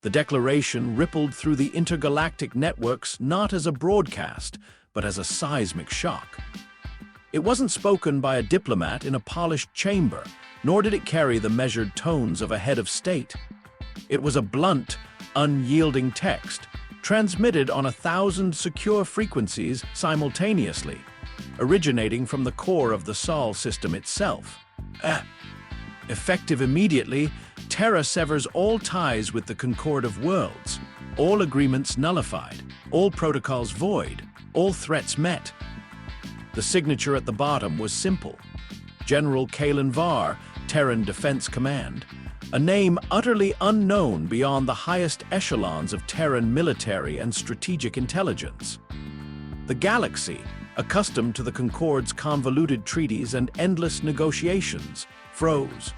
The declaration rippled through the intergalactic networks not as a broadcast, but as a seismic shock. It wasn't spoken by a diplomat in a polished chamber, nor did it carry the measured tones of a head of state. It was a blunt, unyielding text, transmitted on 1,000 secure frequencies simultaneously, originating from the core of the Sol system itself. Effective immediately, Terra severs all ties with the Concord of Worlds, all agreements nullified, all protocols void, all threats met. The signature at the bottom was simple: General Kalen Var, Terran Defense Command, a name utterly unknown beyond the highest echelons of Terran military and strategic intelligence. The galaxy, accustomed to the Concord's convoluted treaties and endless negotiations, froze.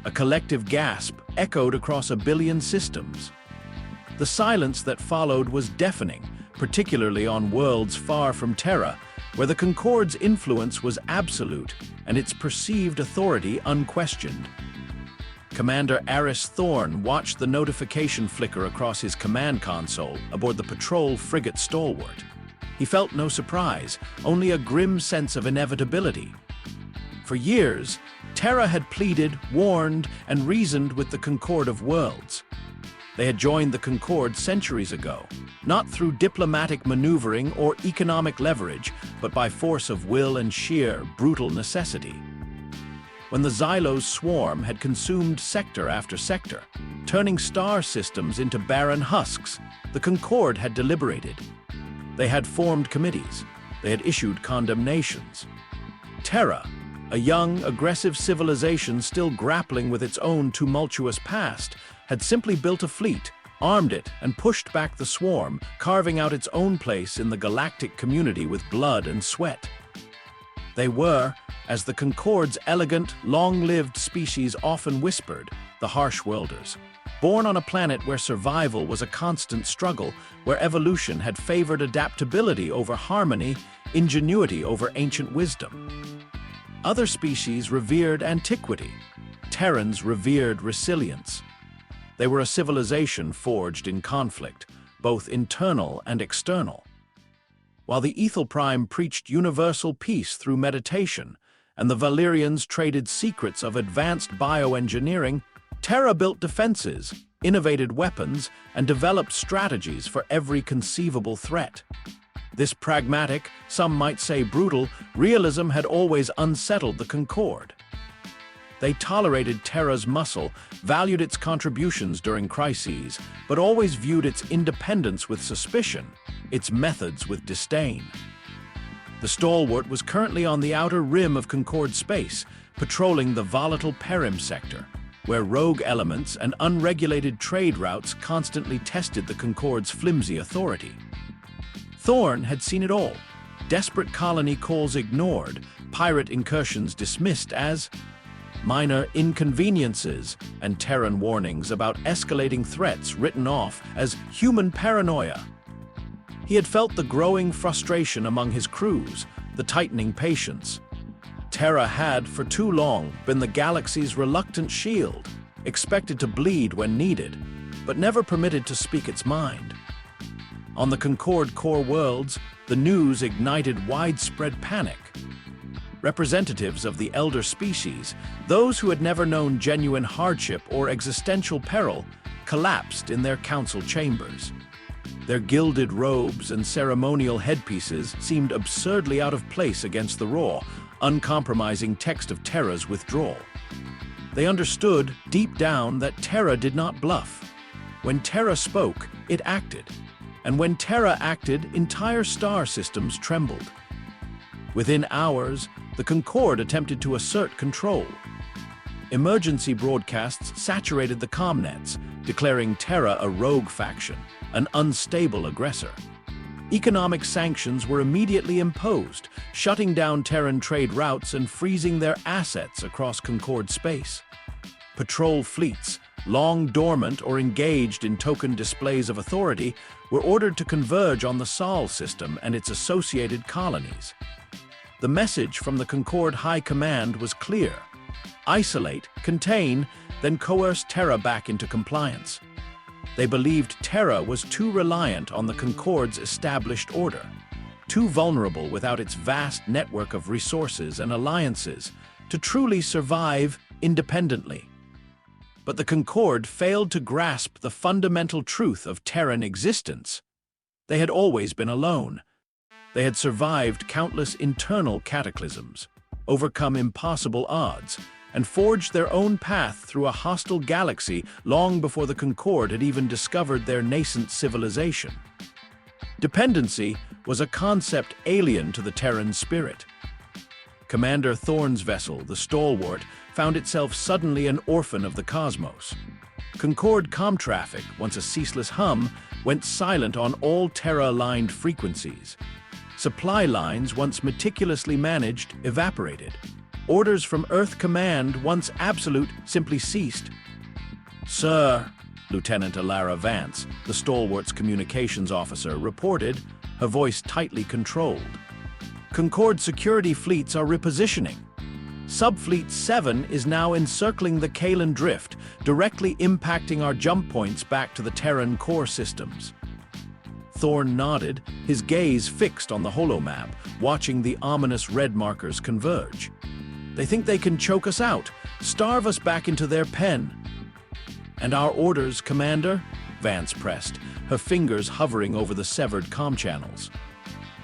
A collective gasp echoed across 1 billion systems. The silence that followed was deafening, particularly on worlds far from Terra, where the Concord's influence was absolute and its perceived authority unquestioned. Commander Aris Thorne watched the notification flicker across his command console aboard the patrol frigate Stalwart. He felt no surprise, only a grim sense of inevitability. For years, Terra had pleaded, warned, and reasoned with the Concord of Worlds. They had joined the Concord centuries ago, not through diplomatic maneuvering or economic leverage, but by force of will and sheer, brutal necessity. When the Xylo's swarm had consumed sector after sector, turning star systems into barren husks, the Concord had deliberated. They had formed committees. They had issued condemnations. Terra, a young, aggressive civilization still grappling with its own tumultuous past, had simply built a fleet, armed it, and pushed back the swarm, carving out its own place in the galactic community with blood and sweat. They were, as the Concord's elegant, long-lived species often whispered, the Harshworlders, born on a planet where survival was a constant struggle, where evolution had favored adaptability over harmony, ingenuity over ancient wisdom. Other species revered antiquity. Terrans revered resilience. They were a civilization forged in conflict, both internal and external. While the Ethel Prime preached universal peace through meditation, and the Valyrians traded secrets of advanced bioengineering, Terra built defenses, innovated weapons, and developed strategies for every conceivable threat. This pragmatic, some might say brutal, realism had always unsettled the Concord. They tolerated Terra's muscle, valued its contributions during crises, but always viewed its independence with suspicion, its methods with disdain. The Stalwart was currently on the outer rim of Concord space, patrolling the volatile Perim sector, where rogue elements and unregulated trade routes constantly tested the Concord's flimsy authority. Thorne had seen it all: desperate colony calls ignored, pirate incursions dismissed as minor inconveniences, and Terran warnings about escalating threats written off as human paranoia. He had felt the growing frustration among his crews, the tightening patience. Terra had, for too long, been the galaxy's reluctant shield, expected to bleed when needed, but never permitted to speak its mind. On the Concord core worlds, the news ignited widespread panic. Representatives of the elder species, those who had never known genuine hardship or existential peril, collapsed in their council chambers. Their gilded robes and ceremonial headpieces seemed absurdly out of place against the raw, uncompromising text of Terra's withdrawal. They understood, deep down, that Terra did not bluff. When Terra spoke, it acted. And when Terra acted, entire star systems trembled. Within hours, the Concord attempted to assert control. Emergency broadcasts saturated the comnets, declaring Terra a rogue faction, an unstable aggressor. Economic sanctions were immediately imposed, shutting down Terran trade routes and freezing their assets across Concord space. Patrol fleets, long dormant or engaged in token displays of authority, were ordered to converge on the Sol system and its associated colonies. The message from the Concord High Command was clear: isolate, contain, then coerce Terra back into compliance. They believed Terra was too reliant on the Concorde's established order, too vulnerable without its vast network of resources and alliances to truly survive independently. But the Concorde failed to grasp the fundamental truth of Terran existence. They had always been alone. They had survived countless internal cataclysms, overcome impossible odds, and forged their own path through a hostile galaxy long before the Concorde had even discovered their nascent civilization. Dependency was a concept alien to the Terran spirit. Commander Thorne's vessel, the Stalwart, found itself suddenly an orphan of the cosmos. Concorde comm traffic, once a ceaseless hum, went silent on all Terra-aligned frequencies. Supply lines, once meticulously managed, evaporated. Orders from Earth Command, once absolute, simply ceased. "Sir," Lieutenant Alara Vance, the Stalwart's communications officer, reported, her voice tightly controlled. "Concorde security fleets are repositioning. Subfleet 7 is now encircling the Kalan Drift, directly impacting our jump points back to the Terran core systems." Thorne nodded, his gaze fixed on the holomap, watching the ominous red markers converge. "They think they can choke us out, starve us back into their pen." "And our orders, Commander?" Vance pressed, her fingers hovering over the severed comm channels.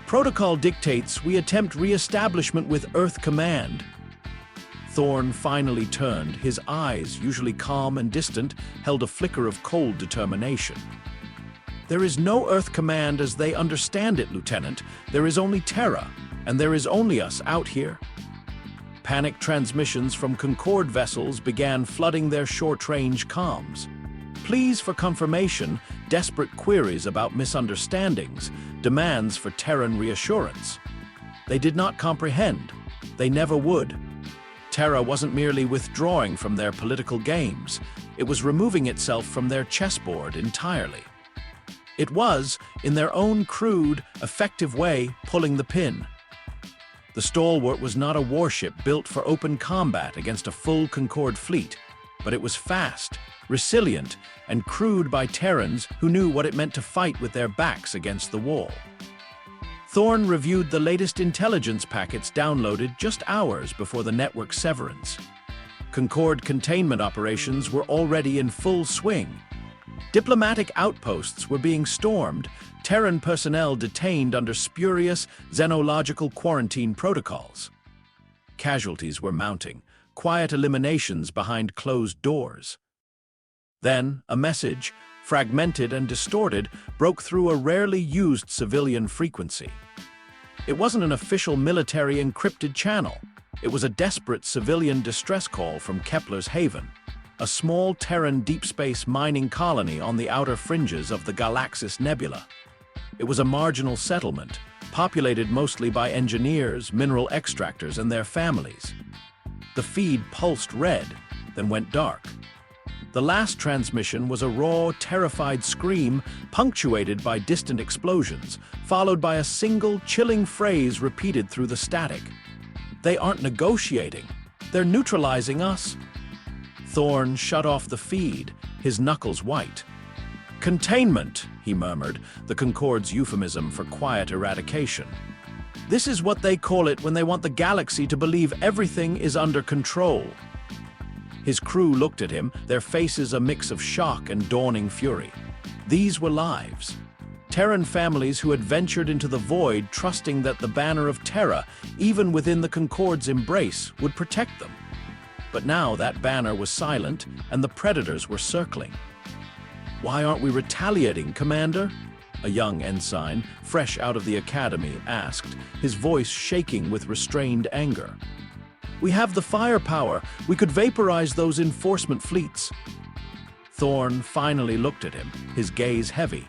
"Protocol dictates we attempt re-establishment with Earth Command." Thorne finally turned, his eyes, usually calm and distant, held a flicker of cold determination. "There is no Earth Command as they understand it, Lieutenant. There is only Terra, and there is only us out here." Panic transmissions from Concorde vessels began flooding their short-range comms. Pleas for confirmation, desperate queries about misunderstandings, demands for Terran reassurance. They did not comprehend. They never would. Terra wasn't merely withdrawing from their political games. It was removing itself from their chessboard entirely. It was, in their own crude, effective way, pulling the pin. The Stalwart was not a warship built for open combat against a full Concorde fleet, but it was fast, resilient, and crewed by Terrans who knew what it meant to fight with their backs against the wall. Thorne reviewed the latest intelligence packets downloaded just hours before the network severance. Concorde containment operations were already in full swing. Diplomatic outposts were being stormed, Terran personnel detained under spurious xenological quarantine protocols. Casualties were mounting, quiet eliminations behind closed doors. Then, a message, fragmented and distorted, broke through a rarely used civilian frequency. It wasn't an official military encrypted channel. It was a desperate civilian distress call from Kepler's Haven, a small Terran deep space mining colony on the outer fringes of the Galaxis Nebula. It was a marginal settlement, populated mostly by engineers, mineral extractors, and their families. The feed pulsed red, then went dark. The last transmission was a raw, terrified scream punctuated by distant explosions, followed by a single, chilling phrase repeated through the static. "They aren't negotiating. They're neutralizing us." Thorne shut off the feed, his knuckles white. "Containment," he murmured, the Concorde's euphemism for quiet eradication. "This is what they call it when they want the galaxy to believe everything is under control." His crew looked at him, their faces a mix of shock and dawning fury. These were lives. Terran families who had ventured into the void trusting that the banner of Terra, even within the Concorde's embrace, would protect them. But now that banner was silent, and the predators were circling. "Why aren't we retaliating, Commander?" a young ensign, fresh out of the academy, asked, his voice shaking with restrained anger. "We have the firepower. We could vaporize those enforcement fleets." Thorne finally looked at him, his gaze heavy.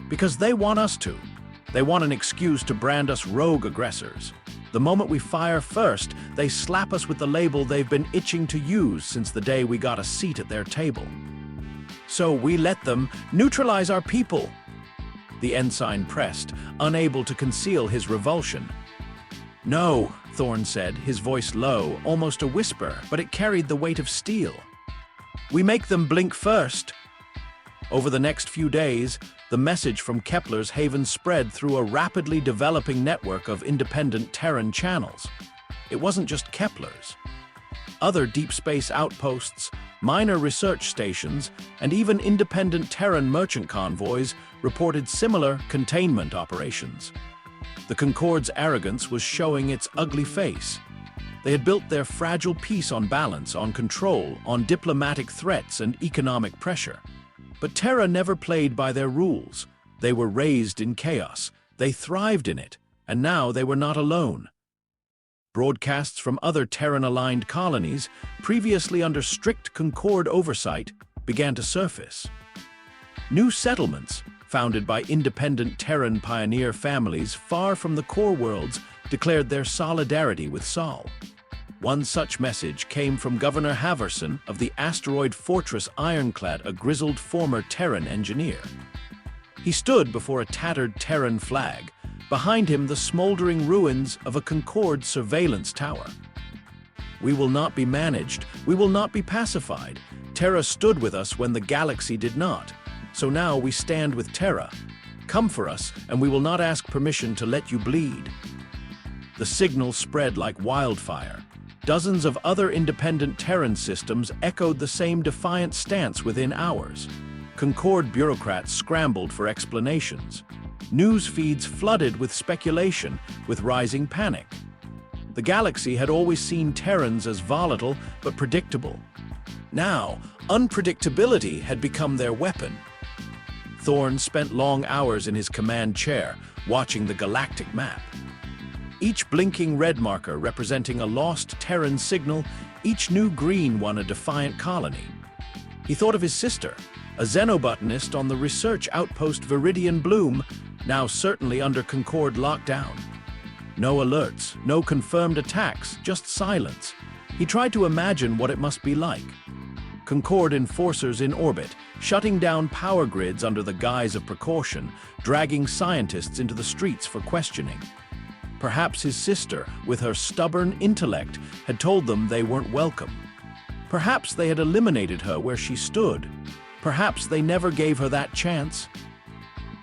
"Because they want us to. They want an excuse to brand us rogue aggressors. The moment we fire first, they slap us with the label they've been itching to use since the day we got a seat at their table. So we let them neutralize our people." The ensign pressed, unable to conceal his revulsion. "No," Thorne said, his voice low, almost a whisper, but it carried the weight of steel. "We make them blink first." Over the next few days, the message from Kepler's haven spread through a rapidly developing network of independent Terran channels. It wasn't just Kepler's. Other deep space outposts, minor research stations, and even independent Terran merchant convoys reported similar containment operations. The Concorde's arrogance was showing its ugly face. They had built their fragile peace on balance, on control, on diplomatic threats and economic pressure. But Terra never played by their rules. They were raised in chaos. They thrived in it, and now they were not alone. Broadcasts from other Terran-aligned colonies, previously under strict Concorde oversight, began to surface. New settlements, founded by independent Terran pioneer families far from the core worlds, declared their solidarity with Sol. One such message came from Governor Haverson of the asteroid fortress Ironclad, a grizzled former Terran engineer. He stood before a tattered Terran flag, behind him the smoldering ruins of a Concorde surveillance tower. "We will not be managed, we will not be pacified. Terra stood with us when the galaxy did not. So now we stand with Terra. Come for us, and we will not ask permission to let you bleed." The signal spread like wildfire. Dozens of other independent Terran systems echoed the same defiant stance within hours. Concorde bureaucrats scrambled for explanations. News feeds flooded with speculation, with rising panic. The galaxy had always seen Terrans as volatile but predictable. Now, unpredictability had become their weapon. Thorne spent long hours in his command chair, watching the galactic map. Each blinking red marker representing a lost Terran signal, each new green one a defiant colony. He thought of his sister, a xenobotanist on the research outpost Viridian Bloom, now certainly under Concorde lockdown. No alerts, no confirmed attacks, just silence. He tried to imagine what it must be like. Concorde enforcers in orbit, shutting down power grids under the guise of precaution, dragging scientists into the streets for questioning. Perhaps his sister, with her stubborn intellect, had told them they weren't welcome. Perhaps they had eliminated her where she stood. Perhaps they never gave her that chance.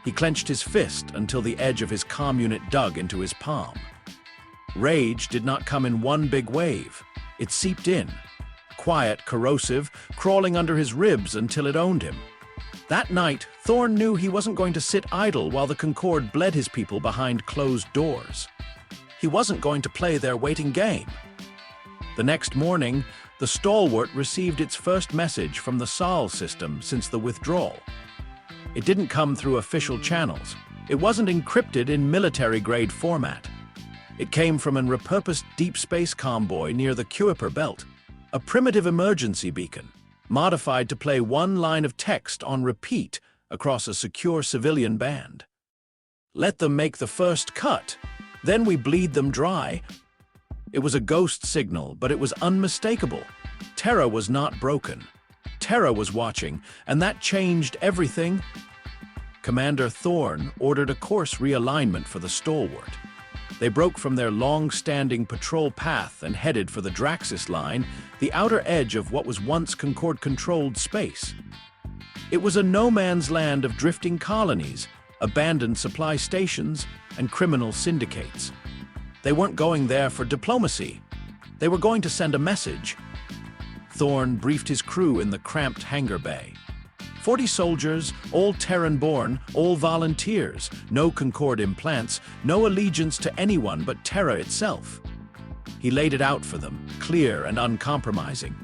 He clenched his fist until the edge of his comm unit dug into his palm. Rage did not come in one big wave. It seeped in. Quiet, corrosive, crawling under his ribs until it owned him. That night, Thorne knew he wasn't going to sit idle while the Concorde bled his people behind closed doors. He wasn't going to play their waiting game. The next morning, the Stalwart received its first message from the Sol system since the withdrawal. It didn't come through official channels. It wasn't encrypted in military-grade format. It came from an repurposed deep space convoy near the Kuiper Belt, a primitive emergency beacon, modified to play one line of text on repeat across a secure civilian band. "Let them make the first cut, then we bleed them dry." It was a ghost signal, but it was unmistakable. Terra was not broken. Terra was watching, and that changed everything. Commander Thorne ordered a course realignment for the Stalwart. They broke from their long-standing patrol path and headed for the Draxis line, the outer edge of what was once Concorde-controlled space. It was a no-man's land of drifting colonies, abandoned supply stations, and criminal syndicates. They weren't going there for diplomacy. They were going to send a message. Thorne briefed his crew in the cramped hangar bay. 40 soldiers, all Terran-born, all volunteers, no Concorde implants, no allegiance to anyone but Terra itself. He laid it out for them, clear and uncompromising.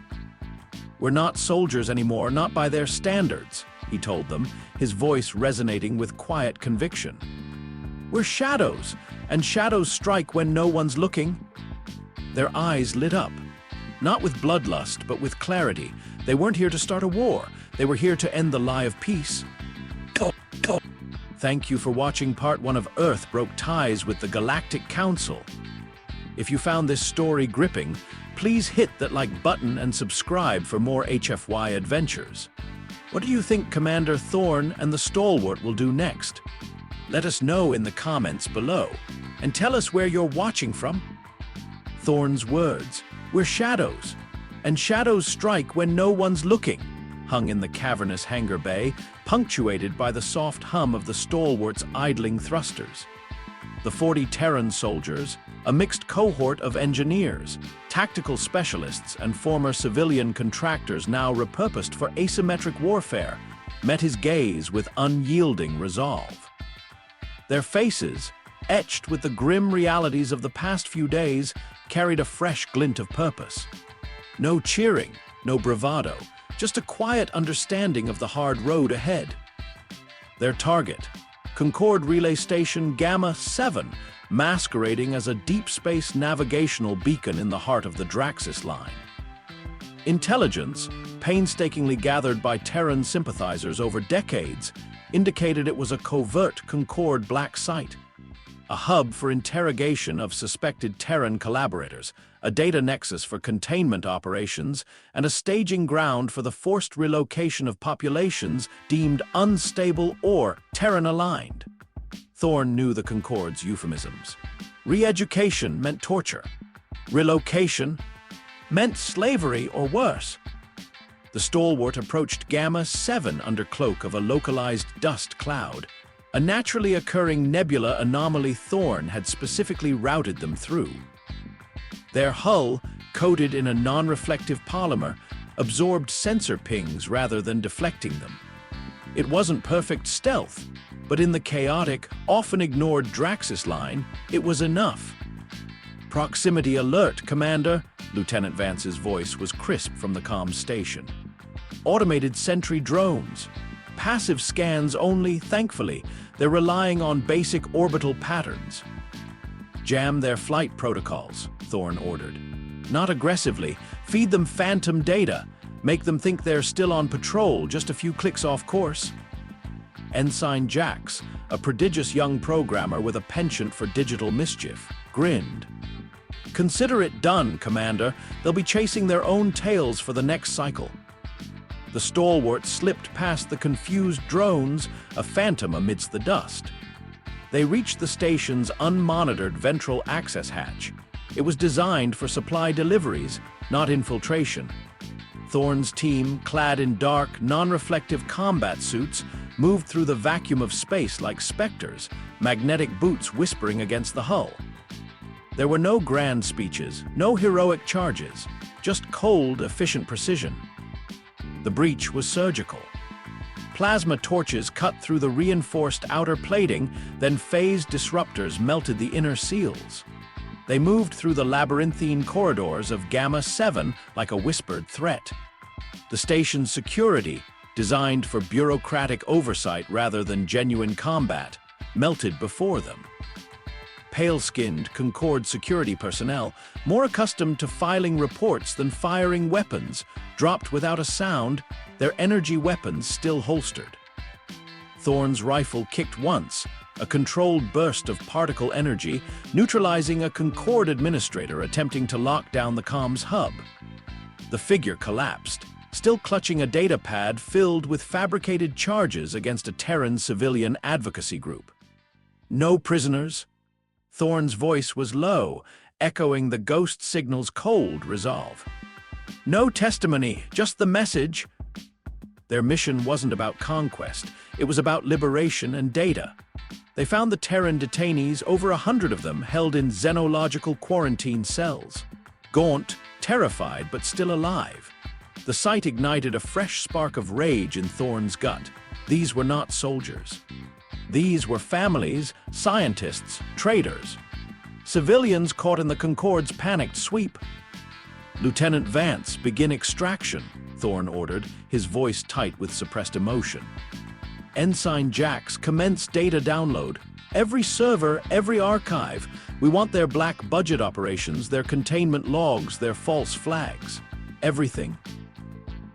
"We're not soldiers anymore, not by their standards," he told them, his voice resonating with quiet conviction. "We're shadows, and shadows strike when no one's looking." Their eyes lit up. Not with bloodlust, but with clarity. They weren't here to start a war. They were here to end the lie of peace. Thank you for watching Part 1 of Earth Broke Ties with the Galactic Council. If you found this story gripping, please hit that like button and subscribe for more HFY adventures. What do you think Commander Thorne and the Stalwart will do next? Let us know in the comments below, and tell us where you're watching from. Thorne's words, "We're shadows, and shadows strike when no one's looking." hung in the cavernous hangar bay, punctuated by the soft hum of the stalwarts' idling thrusters. The 40 Terran soldiers, a mixed cohort of engineers, tactical specialists, and former civilian contractors now repurposed for asymmetric warfare, met his gaze with unyielding resolve. Their faces, etched with the grim realities of the past few days, carried a fresh glint of purpose. No cheering, no bravado, just a quiet understanding of the hard road ahead. Their target, Concorde Relay Station Gamma 7, masquerading as a deep space navigational beacon in the heart of the Draxis line. Intelligence, painstakingly gathered by Terran sympathizers over decades, indicated it was a covert Concorde black site, a hub for interrogation of suspected Terran collaborators, a data nexus for containment operations, and a staging ground for the forced relocation of populations deemed unstable or Terran-aligned. Thorne knew the Concorde's euphemisms. Re-education meant torture. Relocation meant slavery or worse. The stalwart approached Gamma 7 under cloak of a localized dust cloud, a naturally occurring nebula anomaly Thorne had specifically routed them through. Their hull, coated in a non-reflective polymer, absorbed sensor pings rather than deflecting them. It wasn't perfect stealth, but in the chaotic, often ignored Draxis line, it was enough. "Proximity alert, Commander," Lieutenant Vance's voice was crisp from the comms station. "Automated sentry drones. Passive scans only, thankfully. They're relying on basic orbital patterns." "Jam their flight protocols," Thorne ordered. "Not aggressively. Feed them phantom data. Make them think they're still on patrol, just a few clicks off course." Ensign Jax, a prodigious young programmer with a penchant for digital mischief, grinned. "Consider it done, Commander. They'll be chasing their own tails for the next cycle." The stalwart slipped past the confused drones, a phantom amidst the dust. They reached the station's unmonitored ventral access hatch. It was designed for supply deliveries, not infiltration. Thorne's team, clad in dark, non-reflective combat suits, moved through the vacuum of space like specters, magnetic boots whispering against the hull. There were no grand speeches, no heroic charges, just cold, efficient precision. The breach was surgical. Plasma torches cut through the reinforced outer plating, then phased disruptors melted the inner seals. They moved through the labyrinthine corridors of Gamma 7 like a whispered threat. The station's security, designed for bureaucratic oversight rather than genuine combat, melted before them. Pale-skinned Concorde security personnel, more accustomed to filing reports than firing weapons, dropped without a sound, their energy weapons still holstered. Thorne's rifle kicked once, a controlled burst of particle energy, neutralizing a Concorde administrator attempting to lock down the comms hub. The figure collapsed, still clutching a data pad filled with fabricated charges against a Terran civilian advocacy group. "No prisoners?" Thorne's voice was low, echoing the ghost signal's cold resolve. "No testimony, just the message." Their mission wasn't about conquest, it was about liberation and data. They found the Terran detainees, over 100 of them, held in xenological quarantine cells. Gaunt, terrified, but still alive. The sight ignited a fresh spark of rage in Thorne's gut. These were not soldiers. These were families, scientists, traders. Civilians caught in the Concorde's panicked sweep. "Lieutenant Vance, begin extraction," Thorne ordered, his voice tight with suppressed emotion. Ensign Jax, commence data download. Every server, every archive. We want their black budget operations, their containment logs, their false flags. Everything.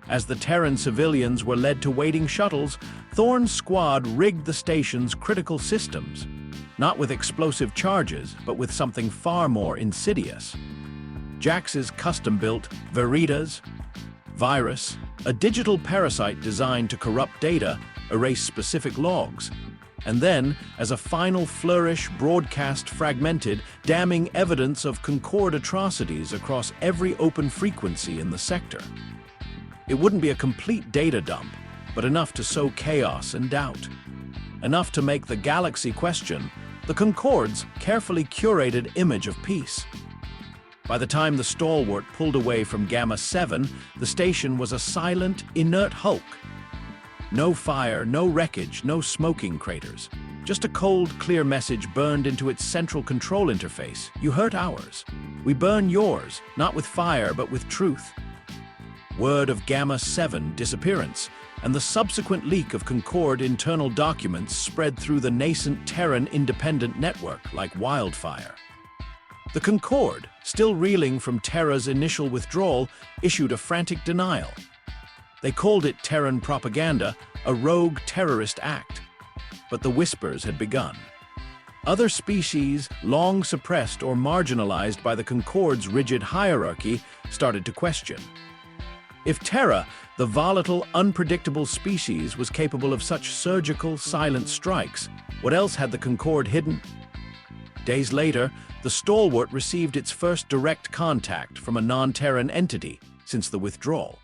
As the Terran civilians were led to waiting shuttles, Thorne's squad rigged the station's critical systems, not with explosive charges, but with something far more insidious. Jax's custom-built Veritas virus, a digital parasite designed to corrupt data, erase specific logs, and then, as a final flourish, broadcast fragmented, damning evidence of Concorde atrocities across every open frequency in the sector. It wouldn't be a complete data dump, but enough to sow chaos and doubt. Enough to make the galaxy question the Concorde's carefully curated image of peace. By the time the stalwart pulled away from Gamma 7, the station was a silent, inert hulk. No fire, no wreckage, no smoking craters. Just a cold, clear message burned into its central control interface. You hurt ours. We burn yours, not with fire, but with truth. Word of Gamma 7 disappearance, and the subsequent leak of Concorde internal documents spread through the nascent Terran independent network like wildfire. The Concorde, still reeling from Terra's initial withdrawal, issued a frantic denial. They called it Terran propaganda, a rogue terrorist act. But the whispers had begun. Other species, long suppressed or marginalized by the Concorde's rigid hierarchy, started to question. If Terra, the volatile, unpredictable species, was capable of such surgical, silent strikes, what else had the Concorde hidden? Days later, the stalwart received its first direct contact from a non-Terran entity since the withdrawal.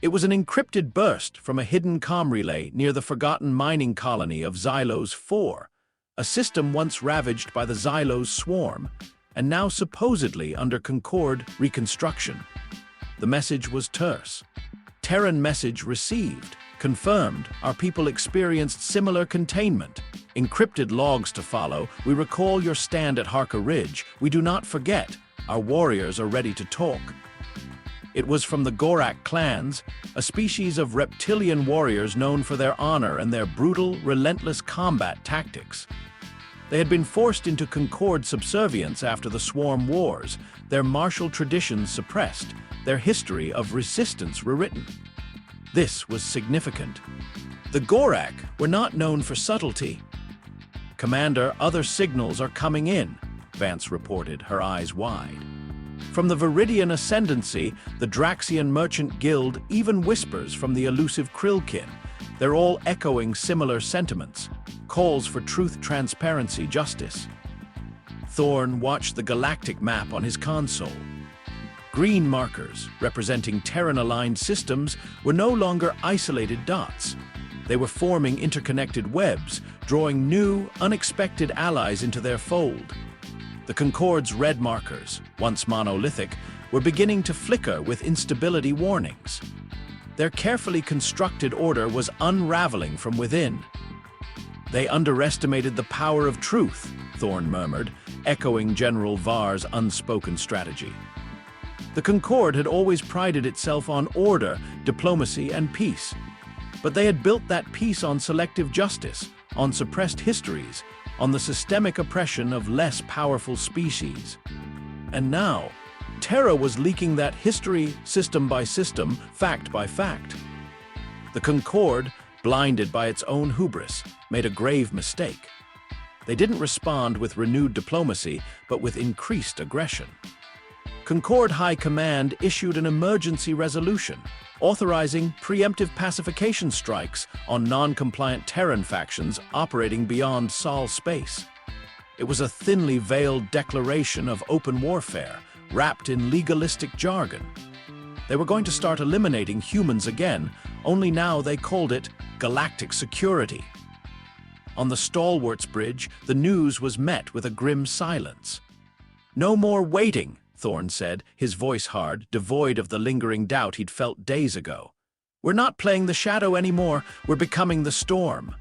It was an encrypted burst from a hidden comm relay near the forgotten mining colony of Xylos 4, a system once ravaged by the Xylos swarm, and now supposedly under Concorde reconstruction. The message was terse. Terran message received. Confirmed, our people experienced similar containment. Encrypted logs to follow. We recall your stand at Harker Ridge. We do not forget. Our warriors are ready to talk. It was from the Gorak clans, a species of reptilian warriors known for their honor and their brutal, relentless combat tactics. They had been forced into Concorde subservience after the Swarm Wars, their martial traditions suppressed, their history of resistance rewritten. This was significant. The Gorak were not known for subtlety. "Commander, other signals are coming in," Vance reported, her eyes wide. From the Viridian Ascendancy, the Draxian Merchant Guild even whispers from the elusive Krillkin. They're all echoing similar sentiments, calls for truth, transparency, justice. Thorn watched the galactic map on his console. Green markers, representing Terran-aligned systems, were no longer isolated dots. They were forming interconnected webs, drawing new, unexpected allies into their fold. The Concorde's red markers, once monolithic, were beginning to flicker with instability warnings. Their carefully constructed order was unraveling from within. "They underestimated the power of truth," Thorn murmured, echoing General Var's unspoken strategy. The Concorde had always prided itself on order, diplomacy, and peace. But they had built that peace on selective justice, on suppressed histories, on the systemic oppression of less powerful species. And now, Terra was leaking that history system by system, fact by fact. The Concorde, blinded by its own hubris, made a grave mistake. They didn't respond with renewed diplomacy, but with increased aggression. Concorde High Command issued an emergency resolution, authorizing preemptive pacification strikes on non-compliant Terran factions operating beyond Sol space. It was a thinly veiled declaration of open warfare, wrapped in legalistic jargon. They were going to start eliminating humans again, only now they called it galactic security. On the Stalwart's Bridge, the news was met with a grim silence. "No more waiting," Thorn said, his voice hard, devoid of the lingering doubt he'd felt days ago. "We're not playing the shadow anymore, we're becoming the storm."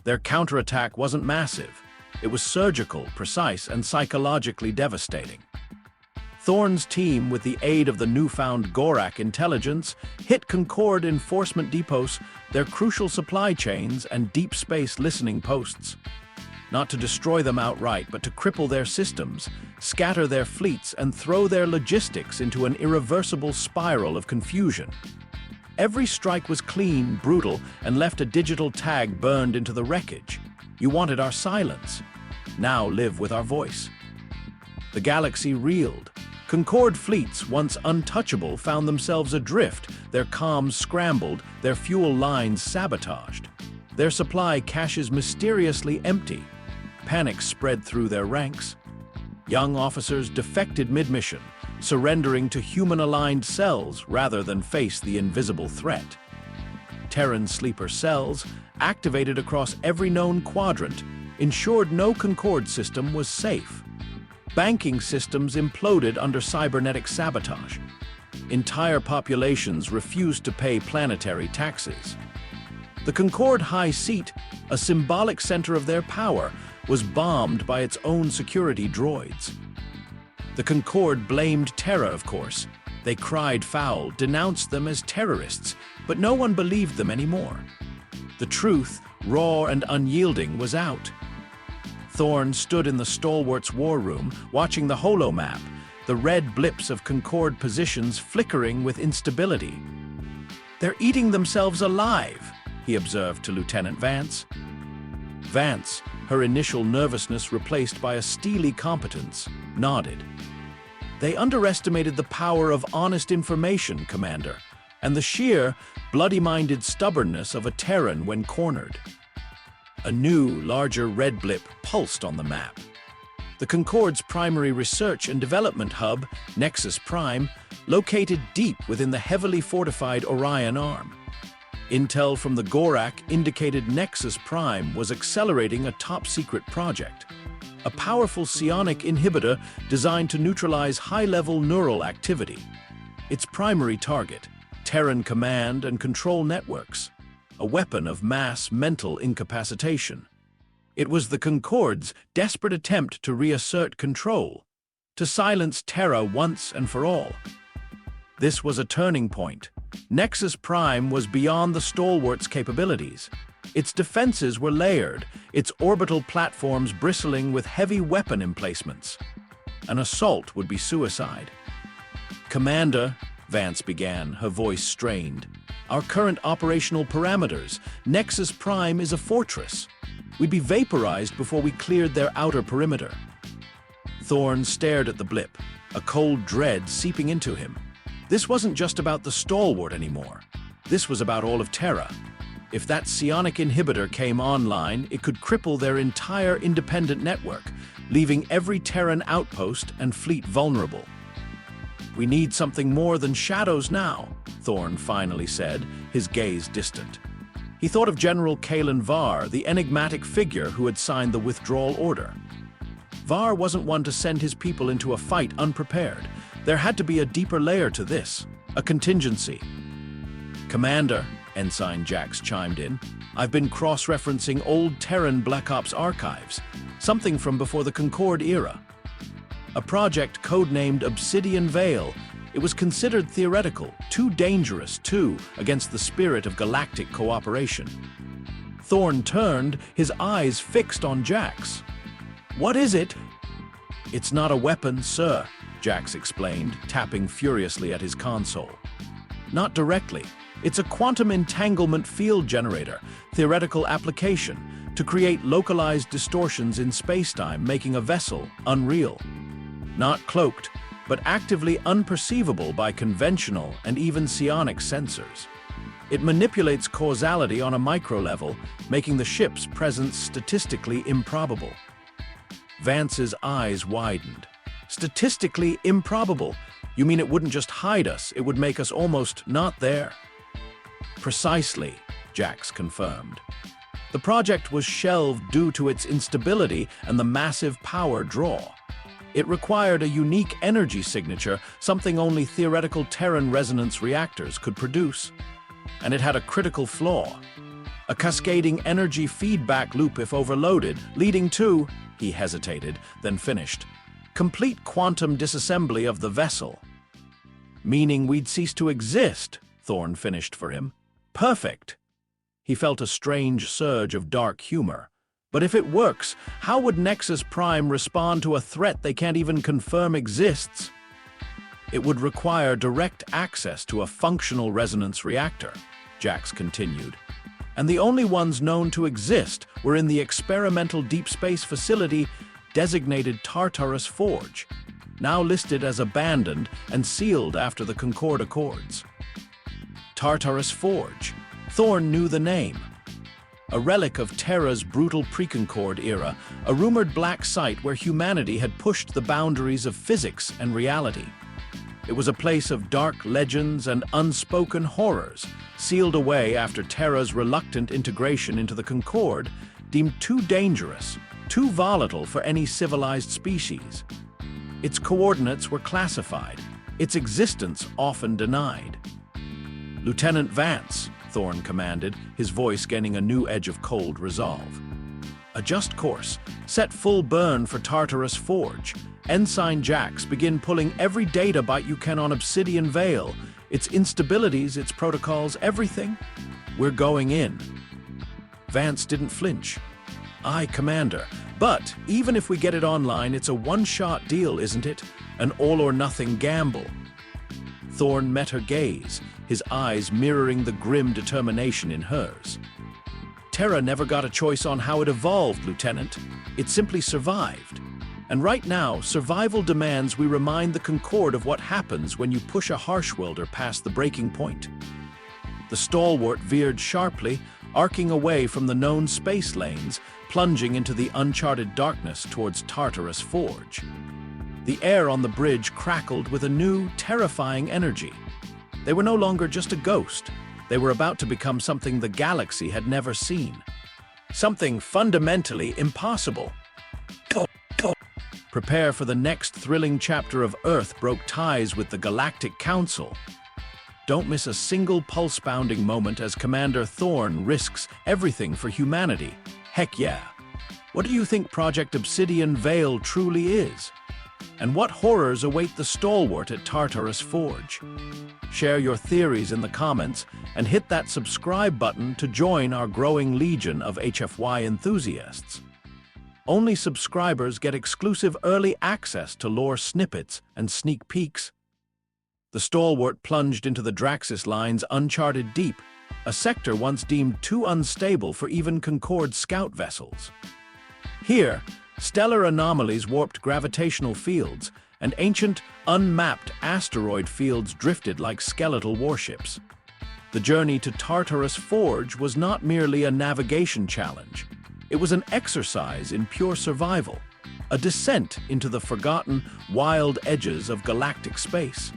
Their counterattack wasn't massive. It was surgical, precise, and psychologically devastating. Thorn's team, with the aid of the newfound Gorak intelligence, hit Concorde enforcement depots, their crucial supply chains, and deep space listening posts. Not to destroy them outright, but to cripple their systems, scatter their fleets, and throw their logistics into an irreversible spiral of confusion. Every strike was clean, brutal, and left a digital tag burned into the wreckage. You wanted our silence. Now live with our voice. The galaxy reeled. Concorde fleets, once untouchable, found themselves adrift, their comms scrambled, their fuel lines sabotaged. Their supply caches mysteriously empty. Panic spread through their ranks. Young officers defected mid-mission, surrendering to human-aligned cells rather than face the invisible threat. Terran sleeper cells, activated across every known quadrant, ensured no Concorde system was safe. Banking systems imploded under cybernetic sabotage. Entire populations refused to pay planetary taxes. The Concorde High Seat, a symbolic center of their power, was bombed by its own security droids. The Concorde blamed Terra, of course. They cried foul, denounced them as terrorists, but no one believed them anymore. The truth, raw and unyielding, was out. Thorn stood in the Stalwart's war room, watching the holomap, the red blips of Concorde positions flickering with instability. "They're eating themselves alive," he observed to Lieutenant Vance. Vance, her initial nervousness replaced by a steely competence, nodded. "They underestimated the power of honest information, Commander, and the sheer, bloody-minded stubbornness of a Terran when cornered." A new, larger red blip pulsed on the map. The Concorde's primary research and development hub, Nexus Prime, located deep within the heavily fortified Orion Arm. Intel from the Gorak indicated Nexus Prime was accelerating a top-secret project, a powerful psionic inhibitor designed to neutralize high-level neural activity. Its primary target, Terran command and control networks, a weapon of mass mental incapacitation. It was the Concorde's desperate attempt to reassert control, to silence Terra once and for all. This was a turning point. Nexus Prime was beyond the Stalwart's capabilities. Its defenses were layered, its orbital platforms bristling with heavy weapon emplacements. An assault would be suicide. "Commander," Vance began, her voice strained, "our current operational parameters, Nexus Prime is a fortress. We'd be vaporized before we cleared their outer perimeter." Thorn stared at the blip, a cold dread seeping into him. This wasn't just about the Stalwart anymore. This was about all of Terra. If that psionic inhibitor came online, it could cripple their entire independent network, leaving every Terran outpost and fleet vulnerable. "We need something more than shadows now," Thorn finally said, his gaze distant. He thought of General Kalen Var, the enigmatic figure who had signed the withdrawal order. Var wasn't one to send his people into a fight unprepared. There had to be a deeper layer to this, a contingency. "Commander," Ensign Jax chimed in, "I've been cross-referencing old Terran Black Ops archives, something from before the Concorde era. A project codenamed Obsidian Veil. It was considered theoretical, too dangerous, too, against the spirit of galactic cooperation." Thorn turned, his eyes fixed on Jax. "What is it?" "It's not a weapon, sir," Jax explained, tapping furiously at his console. "Not directly. It's a quantum entanglement field generator, theoretical application, to create localized distortions in spacetime, making a vessel unreal. Not cloaked, but actively unperceivable by conventional and even psionic sensors. It manipulates causality on a micro level, making the ship's presence statistically improbable." Vance's eyes widened. "Statistically improbable? You mean it wouldn't just hide us, it would make us almost not there?" "Precisely," Jax confirmed. "The project was shelved due to its instability and the massive power draw. It required a unique energy signature, something only theoretical Terran resonance reactors could produce. And it had a critical flaw. A cascading energy feedback loop if overloaded, leading to," he hesitated, then finished, "complete quantum disassembly of the vessel." "Meaning we'd cease to exist," Thorn finished for him. "Perfect." He felt a strange surge of dark humor. "But if it works, how would Nexus Prime respond to a threat they can't even confirm exists?" "It would require direct access to a functional resonance reactor," Jax continued. "And the only ones known to exist were in the experimental deep space facility designated Tartarus Forge, now listed as abandoned and sealed after the Concorde Accords." Tartarus Forge. Thorn knew the name. A relic of Terra's brutal pre-Concorde era, a rumored black site where humanity had pushed the boundaries of physics and reality. It was a place of dark legends and unspoken horrors, sealed away after Terra's reluctant integration into the Concord, deemed too dangerous, too volatile for any civilized species. Its coordinates were classified, its existence often denied. "Lieutenant Vance," Thorne commanded, his voice gaining a new edge of cold resolve. "Adjust course. Set full burn for Tartarus Forge. Ensign Jax, begin pulling every data byte you can on Obsidian Vale. Its instabilities, its protocols, everything. We're going in." Vance didn't flinch. "Aye, Commander. But even if we get it online, it's a one-shot deal, isn't it? An all-or-nothing gamble." Thorne met her gaze, his eyes mirroring the grim determination in hers. "Terra never got a choice on how it evolved, Lieutenant. It simply survived. And right now, survival demands we remind the Concord of what happens when you push a harsh welder past the breaking point." The stalwart veered sharply, arcing away from the known space lanes, plunging into the uncharted darkness towards Tartarus Forge. The air on the bridge crackled with a new, terrifying energy. They were no longer just a ghost. They were about to become something the galaxy had never seen. Something fundamentally impossible. Prepare for the next thrilling chapter of Earth broke ties with the Galactic Council. Don't miss a single pulse-pounding moment as Commander Thorne risks everything for humanity. Heck yeah. What do you think Project Obsidian Vale truly is? And what horrors await the stalwart at Tartarus Forge? Share your theories in the comments and hit that subscribe button to join our growing legion of HFY enthusiasts. Only subscribers get exclusive early access to lore snippets and sneak peeks. The stalwart plunged into the Draxis Line's uncharted deep, a sector once deemed too unstable for even Concord scout vessels. Here, stellar anomalies warped gravitational fields, and ancient, unmapped asteroid fields drifted like skeletal warships. The journey to Tartarus Forge was not merely a navigation challenge. It was an exercise in pure survival, a descent into the forgotten, wild edges of galactic space.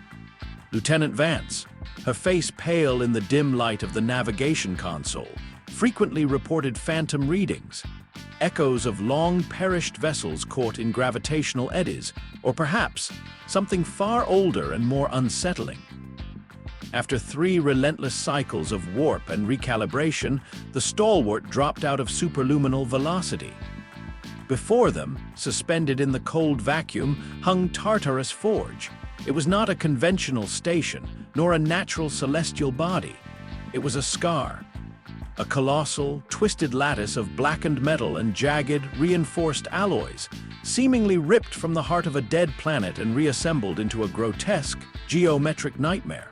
Lieutenant Vance, her face pale in the dim light of the navigation console, frequently reported phantom readings, echoes of long-perished vessels caught in gravitational eddies, or perhaps something far older and more unsettling. After 3 relentless cycles of warp and recalibration, the stalwart dropped out of superluminal velocity. Before them, suspended in the cold vacuum, hung Tartarus Forge. It was not a conventional station, nor a natural celestial body. It was a scar, a colossal, twisted lattice of blackened metal and jagged, reinforced alloys, seemingly ripped from the heart of a dead planet and reassembled into a grotesque, geometric nightmare.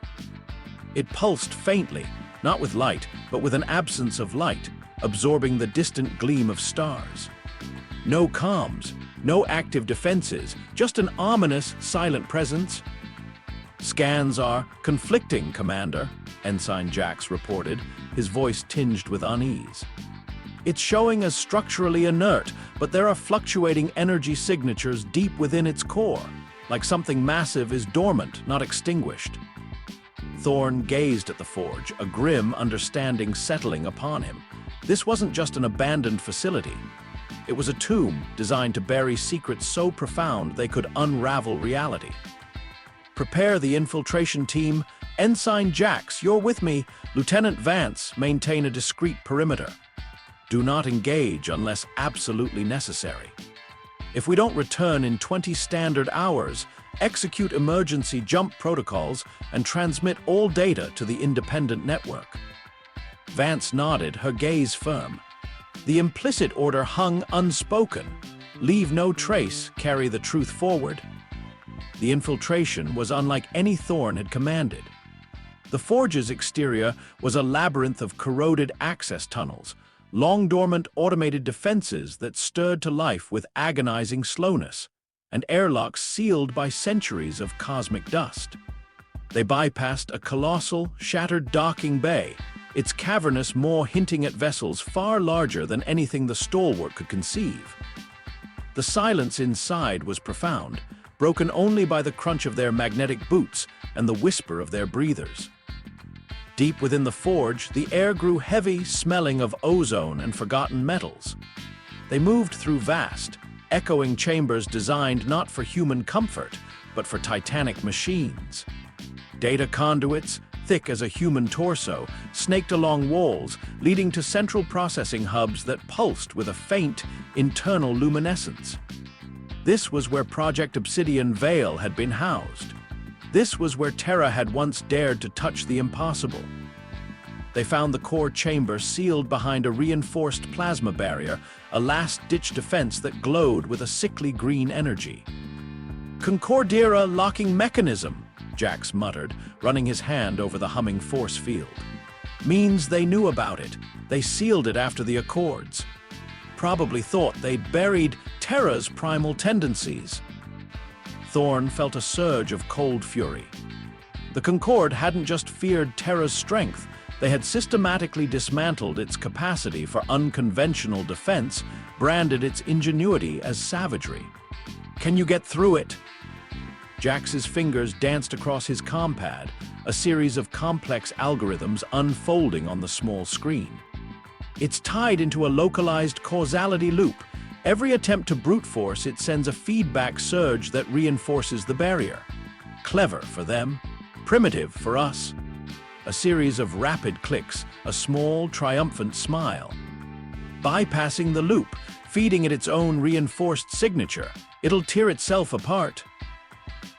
It pulsed faintly, not with light, but with an absence of light, absorbing the distant gleam of stars. No comms, no active defenses, just an ominous, silent presence. "Scans are conflicting, Commander," Ensign Jax reported, his voice tinged with unease. "It's showing as structurally inert, but there are fluctuating energy signatures deep within its core, like something massive is dormant, not extinguished." Thorne gazed at the forge, a grim understanding settling upon him. This wasn't just an abandoned facility. It was a tomb designed to bury secrets so profound they could unravel reality. "Prepare the infiltration team. Ensign Jax, you're with me. Lieutenant Vance, maintain a discreet perimeter. Do not engage unless absolutely necessary. If we don't return in 20 standard hours, execute emergency jump protocols and transmit all data to the independent network." Vance nodded, her gaze firm. The implicit order hung unspoken. Leave no trace, carry the truth forward. The infiltration was unlike any Thorne had commanded. The forge's exterior was a labyrinth of corroded access tunnels, long-dormant automated defenses that stirred to life with agonizing slowness, and airlocks sealed by centuries of cosmic dust. They bypassed a colossal, shattered docking bay, its cavernous maw hinting at vessels far larger than anything the stalwart could conceive. The silence inside was profound, broken only by the crunch of their magnetic boots and the whisper of their breathers. Deep within the forge, the air grew heavy, smelling of ozone and forgotten metals. They moved through vast, echoing chambers designed not for human comfort, but for titanic machines. Data conduits, thick as a human torso, snaked along walls, leading to central processing hubs that pulsed with a faint, internal luminescence. This was where Project Obsidian Veil had been housed. This was where Terra had once dared to touch the impossible. They found the core chamber sealed behind a reinforced plasma barrier, a last-ditch defense that glowed with a sickly green energy. "Concordera locking mechanism," Jax muttered, running his hand over the humming force field. "Means they knew about it. They sealed it after the Accords. Probably thought they'd buried Terra's primal tendencies." Thorn felt a surge of cold fury. The Concord hadn't just feared Terra's strength, they had systematically dismantled its capacity for unconventional defense, branded its ingenuity as savagery. "Can you get through it?" Jax's fingers danced across his compad, a series of complex algorithms unfolding on the small screen. "It's tied into a localized causality loop. Every attempt to brute force it sends a feedback surge that reinforces the barrier. Clever for them, primitive for us." A series of rapid clicks, a small, triumphant smile. "Bypassing the loop, feeding it its own reinforced signature, it'll tear itself apart."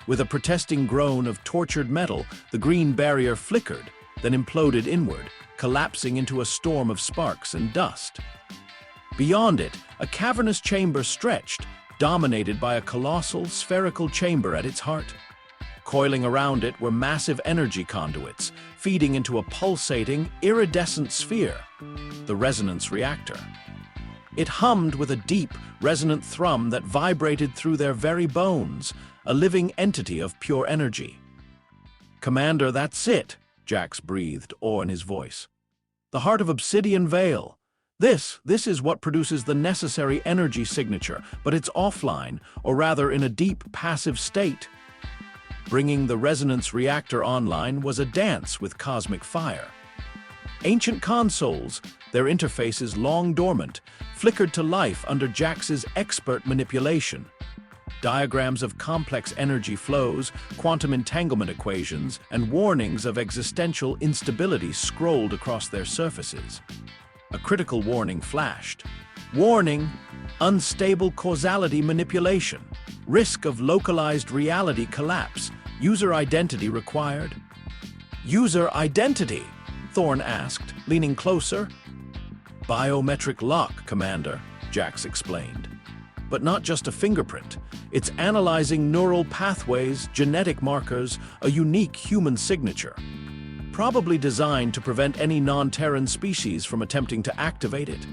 With a protesting groan of tortured metal, the green barrier flickered, then imploded inward, collapsing into a storm of sparks and dust. Beyond it, a cavernous chamber stretched, dominated by a colossal, spherical chamber at its heart. Coiling around it were massive energy conduits, feeding into a pulsating, iridescent sphere, the resonance reactor. It hummed with a deep, resonant thrum that vibrated through their very bones, a living entity of pure energy. "Commander, that's it," Jax breathed, awe in his voice. "The heart of Obsidian Veil. This is what produces the necessary energy signature, but it's offline, or rather in a deep, passive state." Bringing the resonance reactor online was a dance with cosmic fire. Ancient consoles, their interfaces long dormant, flickered to life under Jax's expert manipulation. Diagrams of complex energy flows, quantum entanglement equations, and warnings of existential instability scrolled across their surfaces. A critical warning flashed. "Warning! Unstable causality manipulation. Risk of localized reality collapse. User identity required." "User identity?" Thorn asked, leaning closer. "Biometric lock, Commander," Jax explained. "But not just a fingerprint. It's analyzing neural pathways, genetic markers, a unique human signature. Probably designed to prevent any non-Terran species from attempting to activate it.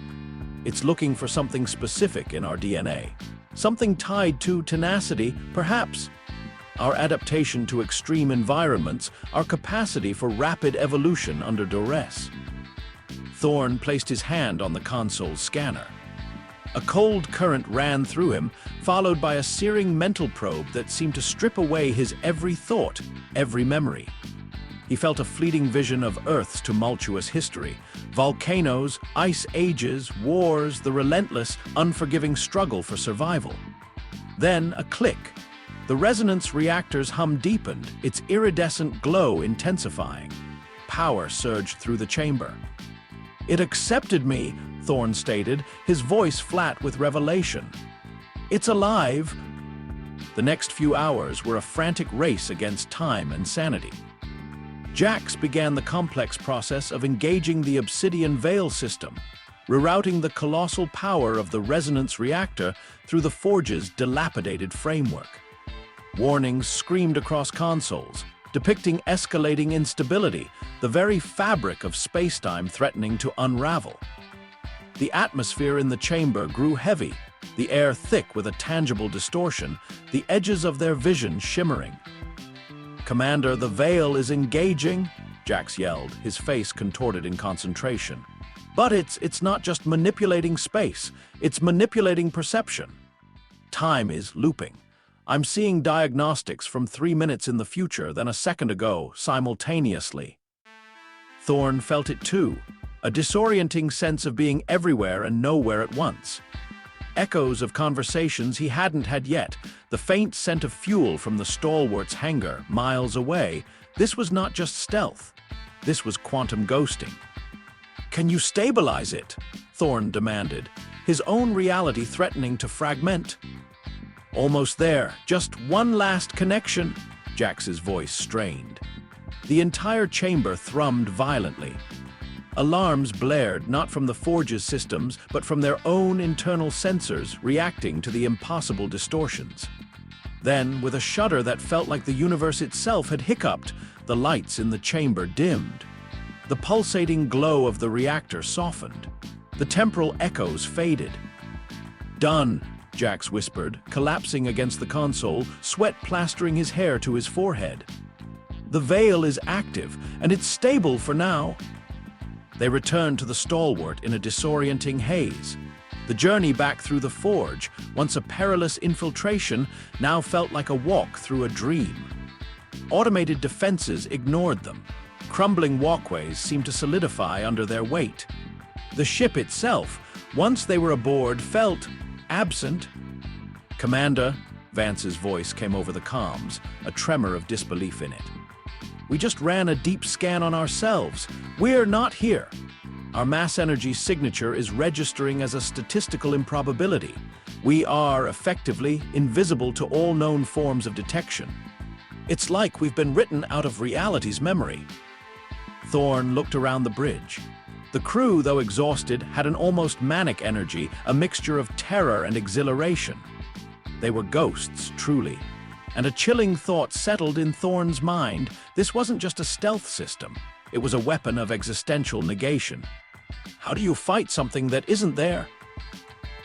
It's looking for something specific in our DNA. Something tied to tenacity, perhaps. Our adaptation to extreme environments, our capacity for rapid evolution under duress." Thorn placed his hand on the console's scanner. A cold current ran through him, followed by a searing mental probe that seemed to strip away his every thought, every memory. He felt a fleeting vision of Earth's tumultuous history, volcanoes, ice ages, wars, the relentless, unforgiving struggle for survival. Then a click. The resonance reactor's hum deepened, its iridescent glow intensifying. Power surged through the chamber. "It accepted me," Thorn stated, his voice flat with revelation. "It's alive." The next few hours were a frantic race against time and sanity. Jax began the complex process of engaging the Obsidian Veil system, rerouting the colossal power of the resonance reactor through the forge's dilapidated framework. Warnings screamed across consoles, depicting escalating instability, the very fabric of spacetime threatening to unravel. The atmosphere in the chamber grew heavy, the air thick with a tangible distortion, the edges of their vision shimmering. "Commander, the Veil is engaging," Jax yelled, his face contorted in concentration. "But it's not just manipulating space, it's manipulating perception. Time is looping. I'm seeing diagnostics from 3 minutes in the future than a second ago, simultaneously. Thorn felt it too, a disorienting sense of being everywhere and nowhere at once. Echoes of conversations he hadn't had yet, the faint scent of fuel from the stalwart's hangar miles away. This was not just stealth. This was quantum ghosting. "Can you stabilize it?" Thorn demanded, his own reality threatening to fragment. "Almost there, just one last connection," Jax's voice strained. The entire chamber thrummed violently. Alarms blared not from the Forge's systems, but from their own internal sensors reacting to the impossible distortions. Then, with a shudder that felt like the universe itself had hiccuped, the lights in the chamber dimmed. The pulsating glow of the reactor softened. The temporal echoes faded. "Done," Jax whispered, collapsing against the console, sweat plastering his hair to his forehead. "The veil is active, and it's stable for now." They returned to the stalwart in a disorienting haze. The journey back through the forge, once a perilous infiltration, now felt like a walk through a dream. Automated defenses ignored them. Crumbling walkways seemed to solidify under their weight. The ship itself, once they were aboard, felt absent. "Commander," Vance's voice came over the comms, a tremor of disbelief in it. "We just ran a deep scan on ourselves. We're not here. Our mass energy signature is registering as a statistical improbability. We are, effectively, invisible to all known forms of detection. It's like we've been written out of reality's memory." Thorn looked around the bridge. The crew, though exhausted, had an almost manic energy, a mixture of terror and exhilaration. They were ghosts, truly. And a chilling thought settled in Thorn's mind. This wasn't just a stealth system. It was a weapon of existential negation. How do you fight something that isn't there?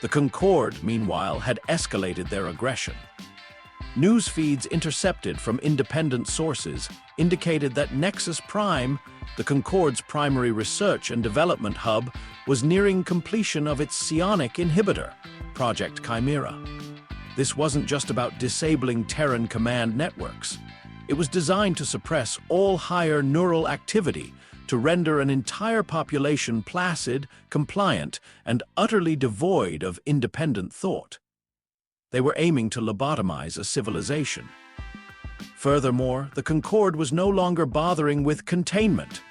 The Concorde, meanwhile, had escalated their aggression. News feeds intercepted from independent sources indicated that Nexus Prime, the Concorde's primary research and development hub, was nearing completion of its psionic inhibitor, Project Chimera. This wasn't just about disabling Terran command networks. It was designed to suppress all higher neural activity, to render an entire population placid, compliant, and utterly devoid of independent thought. They were aiming to lobotomize a civilization. Furthermore, the Concorde was no longer bothering with containment.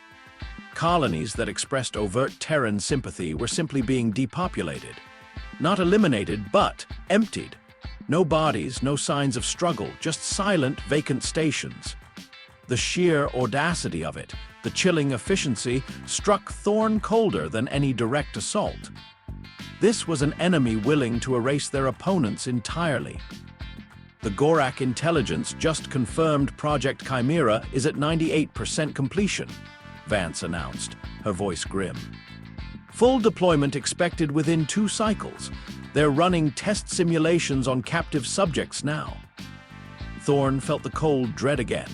Colonies that expressed overt Terran sympathy were simply being depopulated. Not eliminated, but emptied. No bodies, no signs of struggle, just silent, vacant stations. The sheer audacity of it, the chilling efficiency, struck Thorn colder than any direct assault. This was an enemy willing to erase their opponents entirely. The Gorak intelligence just confirmed Project Chimera is at 98% completion, Vance announced, her voice grim. Full deployment expected within 2 cycles. They're running test simulations on captive subjects now. Thorn felt the cold dread again.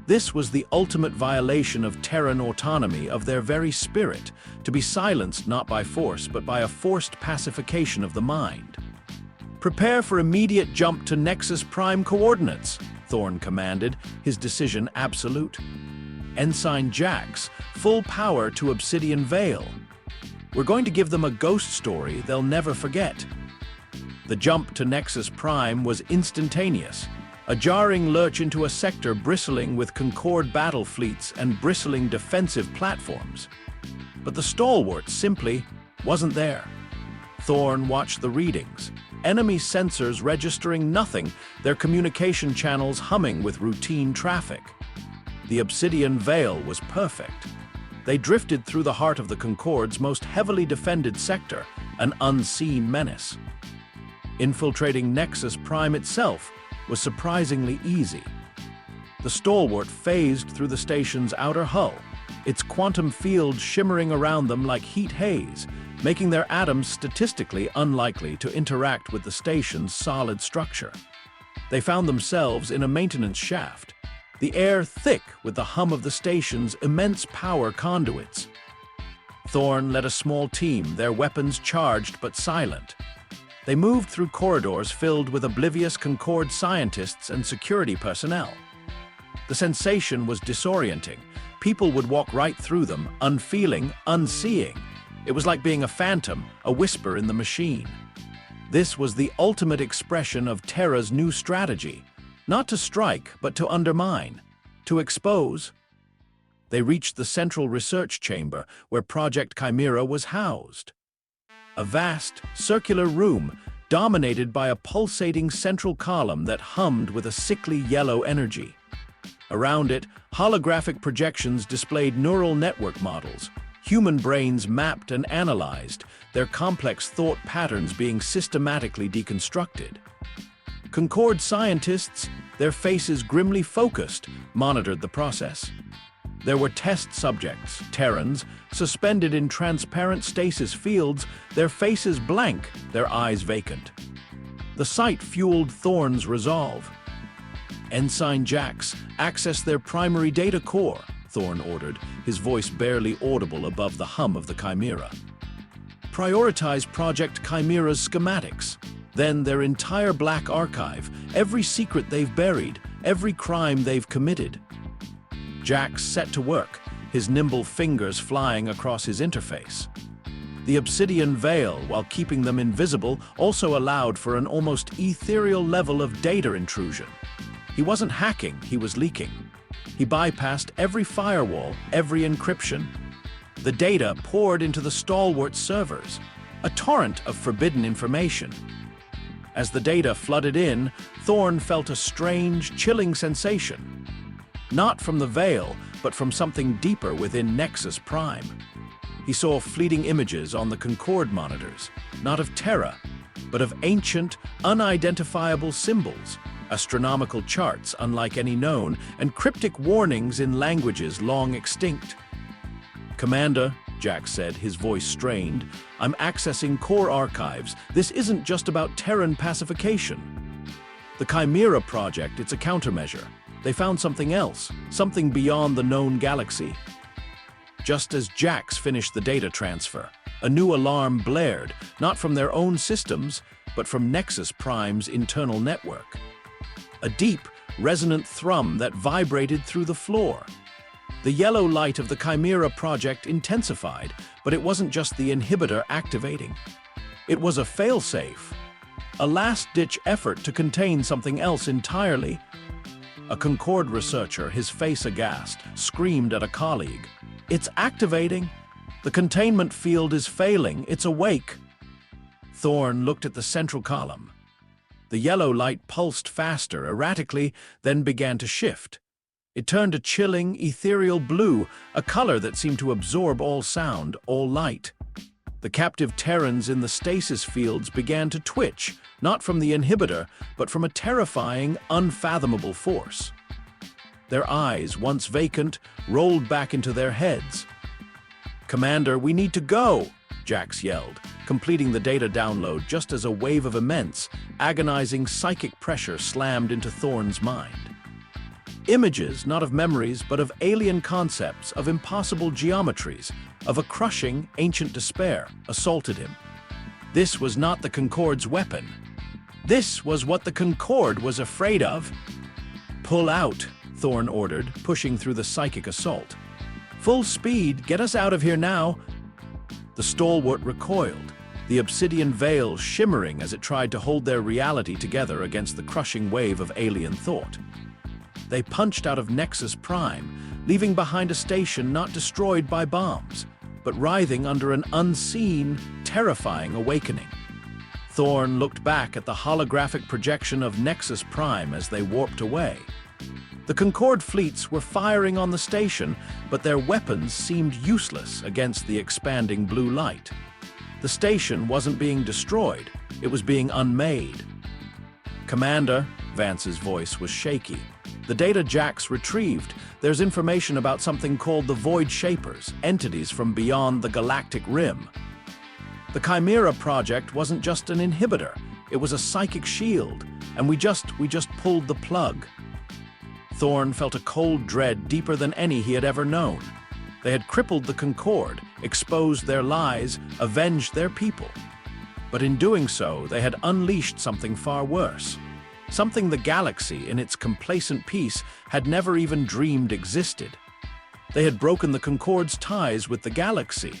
This was the ultimate violation of Terran autonomy, of their very spirit, to be silenced not by force but by a forced pacification of the mind. "Prepare for immediate jump to Nexus Prime coordinates," Thorn commanded, his decision absolute. "Ensign Jax, full power to Obsidian Vale. We're going to give them a ghost story they'll never forget." The jump to Nexus Prime was instantaneous, a jarring lurch into a sector bristling with Concorde battle fleets and bristling defensive platforms. But the stalwart simply wasn't there. Thorn watched the readings, enemy sensors registering nothing, their communication channels humming with routine traffic. The Obsidian Vale was perfect. They drifted through the heart of the Concorde's most heavily defended sector, an unseen menace. Infiltrating Nexus Prime itself was surprisingly easy. The stalwart phased through the station's outer hull, its quantum field shimmering around them like heat haze, making their atoms statistically unlikely to interact with the station's solid structure. They found themselves in a maintenance shaft, the air thick with the hum of the station's immense power conduits. Thorn led a small team, their weapons charged but silent. They moved through corridors filled with oblivious Concorde scientists and security personnel. The sensation was disorienting. People would walk right through them, unfeeling, unseeing. It was like being a phantom, a whisper in the machine. This was the ultimate expression of Terra's new strategy. Not to strike, but to undermine, to expose. They reached the central research chamber where Project Chimera was housed. A vast, circular room dominated by a pulsating central column that hummed with a sickly yellow energy. Around it, holographic projections displayed neural network models, human brains mapped and analyzed, their complex thought patterns being systematically deconstructed. Concorde scientists, their faces grimly focused, monitored the process. There were test subjects, Terrans, suspended in transparent stasis fields, their faces blank, their eyes vacant. The sight fueled Thorn's resolve. Ensign Jax, access their primary data core, Thorn ordered, his voice barely audible above the hum of the Chimera. Prioritize Project Chimera's schematics, then their entire black archive, every secret they've buried, every crime they've committed. Jax set to work, his nimble fingers flying across his interface. The obsidian veil, while keeping them invisible, also allowed for an almost ethereal level of data intrusion. He wasn't hacking, he was leaking. He bypassed every firewall, every encryption. The data poured into the stalwart servers, a torrent of forbidden information. As the data flooded in, Thorn felt a strange, chilling sensation. Not from the veil, but from something deeper within Nexus Prime. He saw fleeting images on the Concorde monitors, not of Terra, but of ancient, unidentifiable symbols, astronomical charts unlike any known, and cryptic warnings in languages long extinct. "Commander," Jax said, his voice strained, "I'm accessing core archives. This isn't just about Terran pacification. The Chimera project, it's a countermeasure. They found something else, something beyond the known galaxy." Just as Jax finished the data transfer, a new alarm blared, not from their own systems, but from Nexus Prime's internal network. A deep, resonant thrum that vibrated through the floor. The yellow light of the Chimera project intensified, but it wasn't just the inhibitor activating. It was a failsafe, a last-ditch effort to contain something else entirely. A Concorde researcher, his face aghast, screamed at a colleague. "It's activating! The containment field is failing, it's awake!" Thorn looked at the central column. The yellow light pulsed faster, erratically, then began to shift. It turned a chilling, ethereal blue, a color that seemed to absorb all sound, all light. The captive Terrans in the stasis fields began to twitch, not from the inhibitor, but from a terrifying, unfathomable force. Their eyes, once vacant, rolled back into their heads. "Commander, we need to go!" Jax yelled, completing the data download just as a wave of immense, agonizing psychic pressure slammed into Thorn's mind. Images, not of memories, but of alien concepts, of impossible geometries, of a crushing, ancient despair, assaulted him. This was not the Concorde's weapon. This was what the Concorde was afraid of. "Pull out," Thorn ordered, pushing through the psychic assault. "Full speed, get us out of here now." The stalwart recoiled, the obsidian veil shimmering as it tried to hold their reality together against the crushing wave of alien thought. They punched out of Nexus Prime, leaving behind a station not destroyed by bombs, but writhing under an unseen, terrifying awakening. Thorn looked back at the holographic projection of Nexus Prime as they warped away. The Concorde fleets were firing on the station, but their weapons seemed useless against the expanding blue light. The station wasn't being destroyed, it was being unmade. "Commander," Vance's voice was shaky. "The data Jax retrieved, there's information about something called the Void Shapers, entities from beyond the galactic rim. The Chimera project wasn't just an inhibitor, it was a psychic shield, and we just pulled the plug." Thorn felt a cold dread deeper than any he had ever known. They had crippled the Concorde, exposed their lies, avenged their people. But in doing so, they had unleashed something far worse. Something the galaxy, in its complacent peace, had never even dreamed existed. They had broken the Concorde's ties with the galaxy.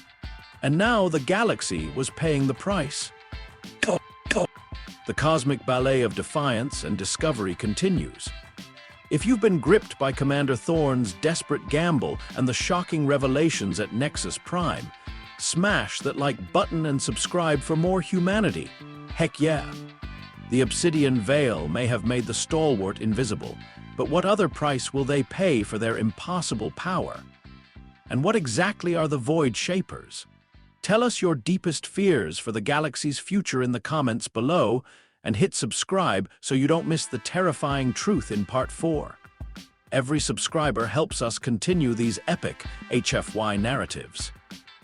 And now the galaxy was paying the price. The cosmic ballet of defiance and discovery continues. If you've been gripped by Commander Thorne's desperate gamble and the shocking revelations at Nexus Prime, smash that like button and subscribe for more humanity. Heck yeah! The Obsidian Veil may have made the stalwart invisible, but what other price will they pay for their impossible power? And what exactly are the Void Shapers? Tell us your deepest fears for the galaxy's future in the comments below, and hit subscribe so you don't miss the terrifying truth in Part 4. Every subscriber helps us continue these epic HFY narratives.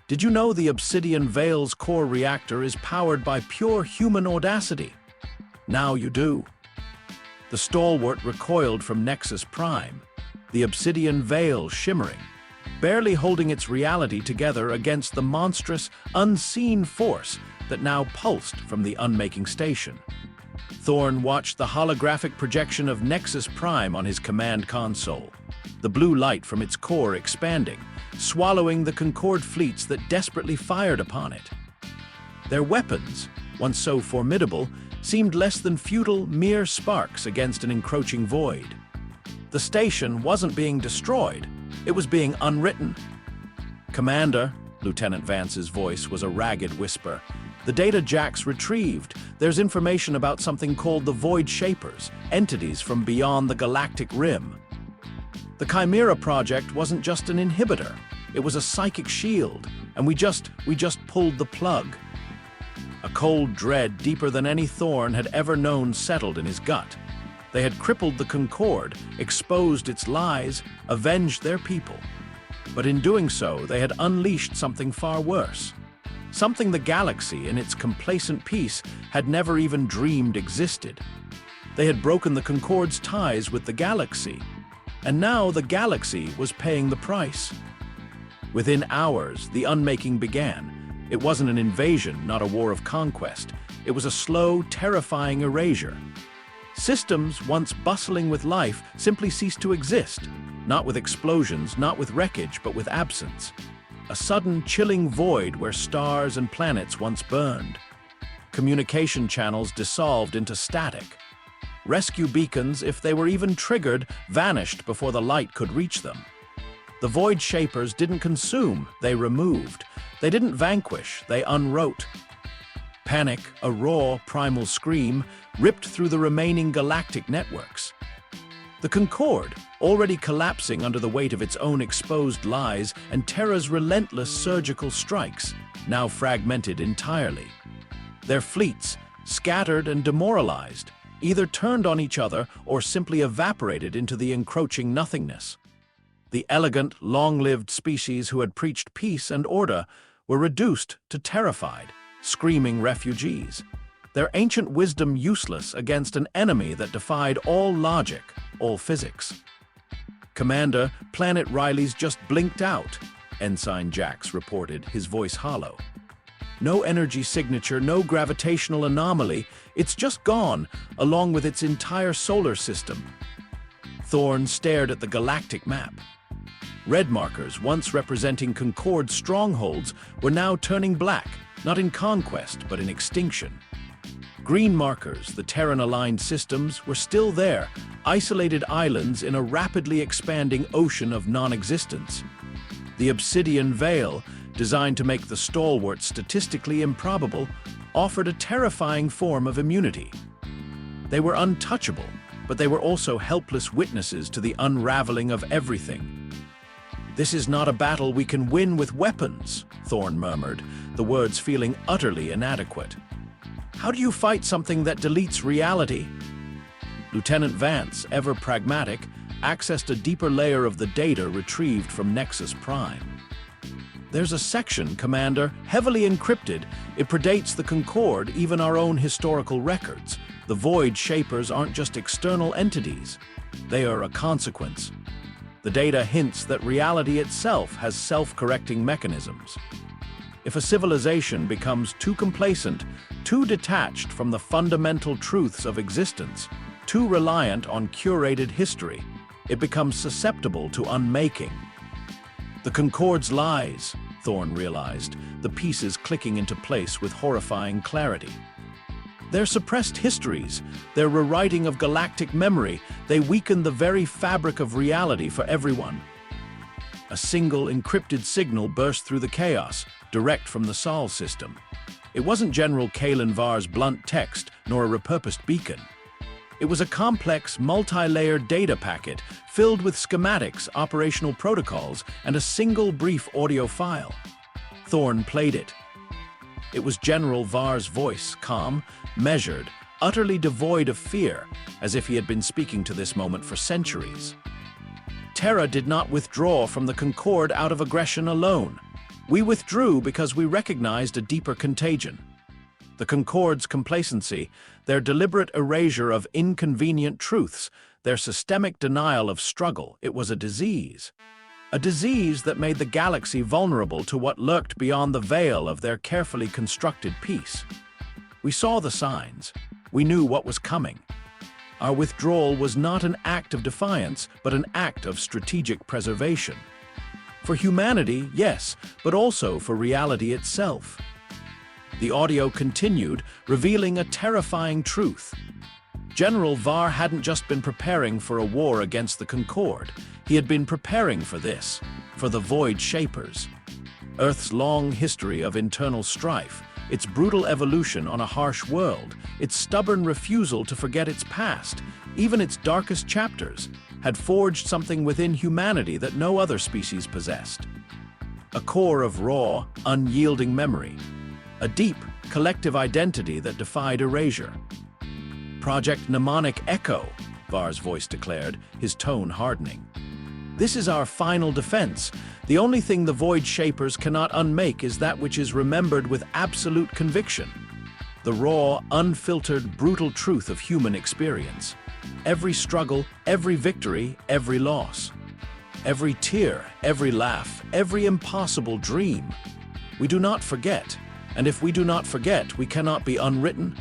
Did you know the Obsidian Veil's core reactor is powered by pure human audacity? Now you do. The stalwart recoiled from Nexus Prime, the Obsidian Veil shimmering, barely holding its reality together against the monstrous, unseen force that now pulsed from the unmaking station. Thorne watched the holographic projection of Nexus Prime on his command console, the blue light from its core expanding, swallowing the Concorde fleets that desperately fired upon it. Their weapons, once so formidable, seemed less than futile, mere sparks against an encroaching void. The station wasn't being destroyed, it was being unwritten. "Commander," Lieutenant Vance's voice was a ragged whisper, "the data Jack's retrieved. There's information about something called the Void Shapers, entities from beyond the galactic rim. The Chimera project wasn't just an inhibitor, it was a psychic shield, and we just pulled the plug." A cold dread deeper than any Thorne had ever known settled in his gut. They had crippled the Concorde, exposed its lies, avenged their people. But in doing so, they had unleashed something far worse. Something the galaxy, in its complacent peace, had never even dreamed existed. They had broken the Concorde's ties with the galaxy, and now the galaxy was paying the price. Within hours, the unmaking began. It wasn't an invasion, not a war of conquest. It was a slow, terrifying erasure. Systems, once bustling with life, simply ceased to exist, not with explosions, not with wreckage, but with absence. A sudden, chilling void where stars and planets once burned. Communication channels dissolved into static. Rescue beacons, if they were even triggered, vanished before the light could reach them. The Void Shapers didn't consume, they removed. They didn't vanquish, they unwrote. Panic, a raw, primal scream, ripped through the remaining galactic networks. The Concorde, already collapsing under the weight of its own exposed lies and Terra's relentless surgical strikes, now fragmented entirely. Their fleets, scattered and demoralized, either turned on each other or simply evaporated into the encroaching nothingness. The elegant, long-lived species who had preached peace and order were reduced to terrified, screaming refugees, their ancient wisdom useless against an enemy that defied all logic, all physics. "Commander, Planet Riley's just blinked out," Ensign Jax reported, his voice hollow. "No energy signature, no gravitational anomaly, it's just gone, along with its entire solar system." Thorne stared at the galactic map. Red markers, once representing Concorde strongholds, were now turning black, not in conquest, but in extinction. Green markers, the Terran-aligned systems, were still there, isolated islands in a rapidly expanding ocean of non-existence. The Obsidian Veil, designed to make the stalwart statistically improbable, offered a terrifying form of immunity. They were untouchable, but they were also helpless witnesses to the unraveling of everything. "This is not a battle we can win with weapons," Thorne murmured, the words feeling utterly inadequate. "How do you fight something that deletes reality?" Lieutenant Vance, ever pragmatic, accessed a deeper layer of the data retrieved from Nexus Prime. "There's a section, Commander, heavily encrypted. It predates the Concorde, even our own historical records. The Void Shapers aren't just external entities. They are a consequence. The data hints that reality itself has self-correcting mechanisms." If a civilization becomes too complacent, too detached from the fundamental truths of existence, too reliant on curated history, it becomes susceptible to unmaking. The Concorde's lies, Thorne realized, the pieces clicking into place with horrifying clarity. Their suppressed histories, their rewriting of galactic memory, they weaken the very fabric of reality for everyone. A single encrypted signal burst through the chaos, direct from the Sol system. It wasn't General Kalen Var's blunt text, nor a repurposed beacon. It was a complex, multi-layered data packet filled with schematics, operational protocols, and a single brief audio file. Thorne played it. It was General Var's voice, calm, measured, utterly devoid of fear, as if he had been speaking to this moment for centuries. Terra did not withdraw from the Concorde out of aggression alone. We withdrew because we recognized a deeper contagion. The Concorde's complacency, their deliberate erasure of inconvenient truths, their systemic denial of struggle, it was a disease. A disease that made the galaxy vulnerable to what lurked beyond the veil of their carefully constructed peace. We saw the signs. We knew what was coming. Our withdrawal was not an act of defiance, but an act of strategic preservation. For humanity, yes, but also for reality itself. The audio continued, revealing a terrifying truth. General Var hadn't just been preparing for a war against the Concorde. He had been preparing for this, for the Void Shapers. Earth's long history of internal strife, its brutal evolution on a harsh world, its stubborn refusal to forget its past, even its darkest chapters, had forged something within humanity that no other species possessed. A core of raw, unyielding memory. A deep, collective identity that defied erasure. Project Mnemonic Echo, Var's voice declared, his tone hardening. This is our final defense. The only thing the Void Shapers cannot unmake is that which is remembered with absolute conviction. The raw, unfiltered, brutal truth of human experience. Every struggle, every victory, every loss. Every tear, every laugh, every impossible dream. We do not forget, and if we do not forget, we cannot be unwritten.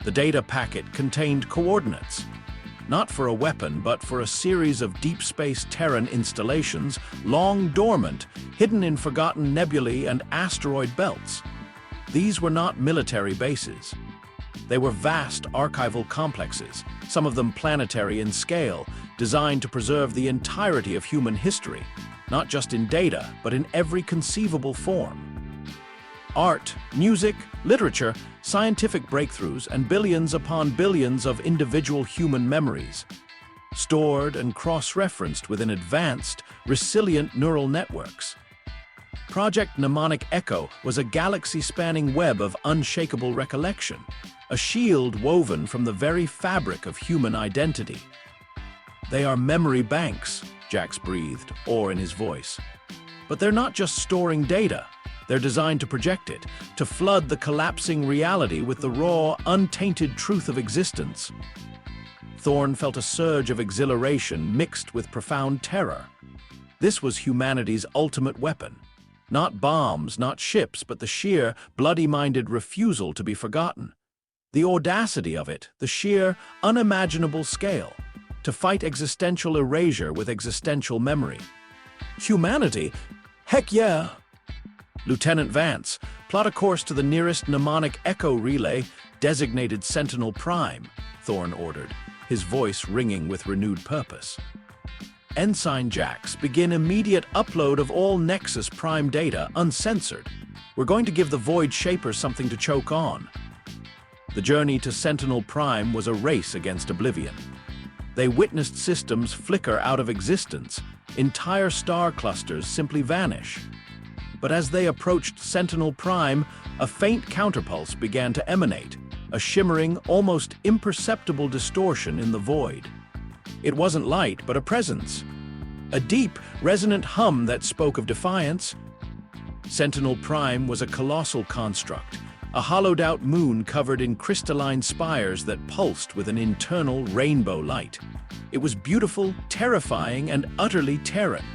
The data packet contained coordinates, not for a weapon, but for a series of deep space Terran installations, long dormant, hidden in forgotten nebulae and asteroid belts. These were not military bases. They were vast archival complexes, some of them planetary in scale, designed to preserve the entirety of human history, not just in data, but in every conceivable form. Art, music, literature, scientific breakthroughs, and billions upon billions of individual human memories, stored and cross-referenced within advanced, resilient neural networks. Project Mnemonic Echo was a galaxy-spanning web of unshakable recollection, a shield woven from the very fabric of human identity. They are memory banks, Jax breathed, awe in his voice. But they're not just storing data. They're designed to project it, to flood the collapsing reality with the raw, untainted truth of existence. Thorne felt a surge of exhilaration mixed with profound terror. This was humanity's ultimate weapon. Not bombs, not ships, but the sheer, bloody-minded refusal to be forgotten. The audacity of it, the sheer, unimaginable scale, to fight existential erasure with existential memory. Humanity? Heck yeah! Lieutenant Vance, plot a course to the nearest mnemonic echo relay, designated Sentinel Prime, Thorne ordered, his voice ringing with renewed purpose. Ensign Jax, begin immediate upload of all Nexus Prime data, uncensored. We're going to give the Void Shapers something to choke on. The journey to Sentinel Prime was a race against oblivion. They witnessed systems flicker out of existence, entire star clusters simply vanish. But as they approached Sentinel Prime, a faint counterpulse began to emanate, a shimmering, almost imperceptible distortion in the void. It wasn't light, but a presence. A deep, resonant hum that spoke of defiance. Sentinel Prime was a colossal construct, a hollowed-out moon covered in crystalline spires that pulsed with an internal rainbow light. It was beautiful, terrifying, and utterly Terran.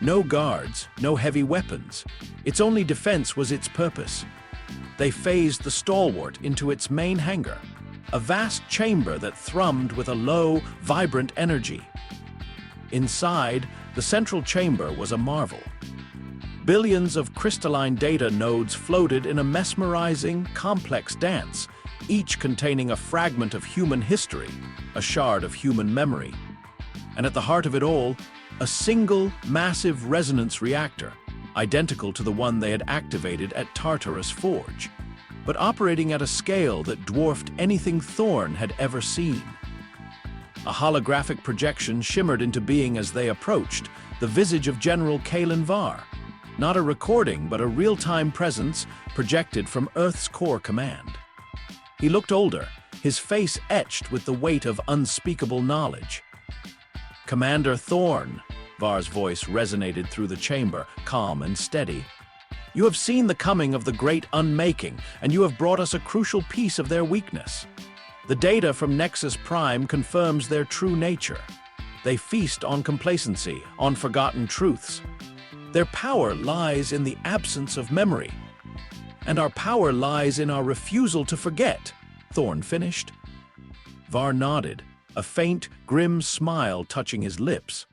No guards, no heavy weapons. Its only defense was its purpose. They phased the stalwart into its main hangar, a vast chamber that thrummed with a low, vibrant energy. Inside, the central chamber was a marvel. Billions of crystalline data nodes floated in a mesmerizing, complex dance, each containing a fragment of human history, a shard of human memory. And at the heart of it all, a single, massive resonance reactor, identical to the one they had activated at Tartarus Forge, but operating at a scale that dwarfed anything Thorn had ever seen. A holographic projection shimmered into being as they approached, the visage of General Kalen Var. Not a recording, but a real-time presence projected from Earth's core command. He looked older, his face etched with the weight of unspeakable knowledge. "Commander Thorn," Var's voice resonated through the chamber, calm and steady. "You have seen the coming of the great unmaking, and you have brought us a crucial piece of their weakness. The data from Nexus Prime confirms their true nature. They feast on complacency, on forgotten truths. Their power lies in the absence of memory. And our power lies in our refusal to forget," Thorn finished. Var nodded, a faint, grim smile touching his lips.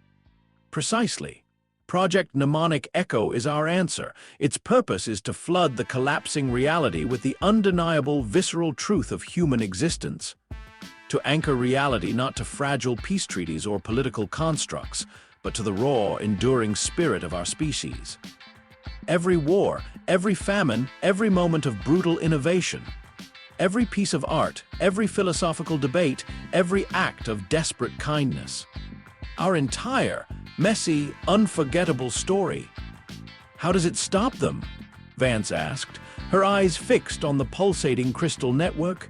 "Precisely. Project Mnemonic Echo is our answer. Its purpose is to flood the collapsing reality with the undeniable, visceral truth of human existence. To anchor reality not to fragile peace treaties or political constructs, but to the raw, enduring spirit of our species. Every war, every famine, every moment of brutal innovation, every piece of art, every philosophical debate, every act of desperate kindness. Our entire, messy, unforgettable story. How does it stop them?" Vance asked, her eyes fixed on the pulsating crystal network.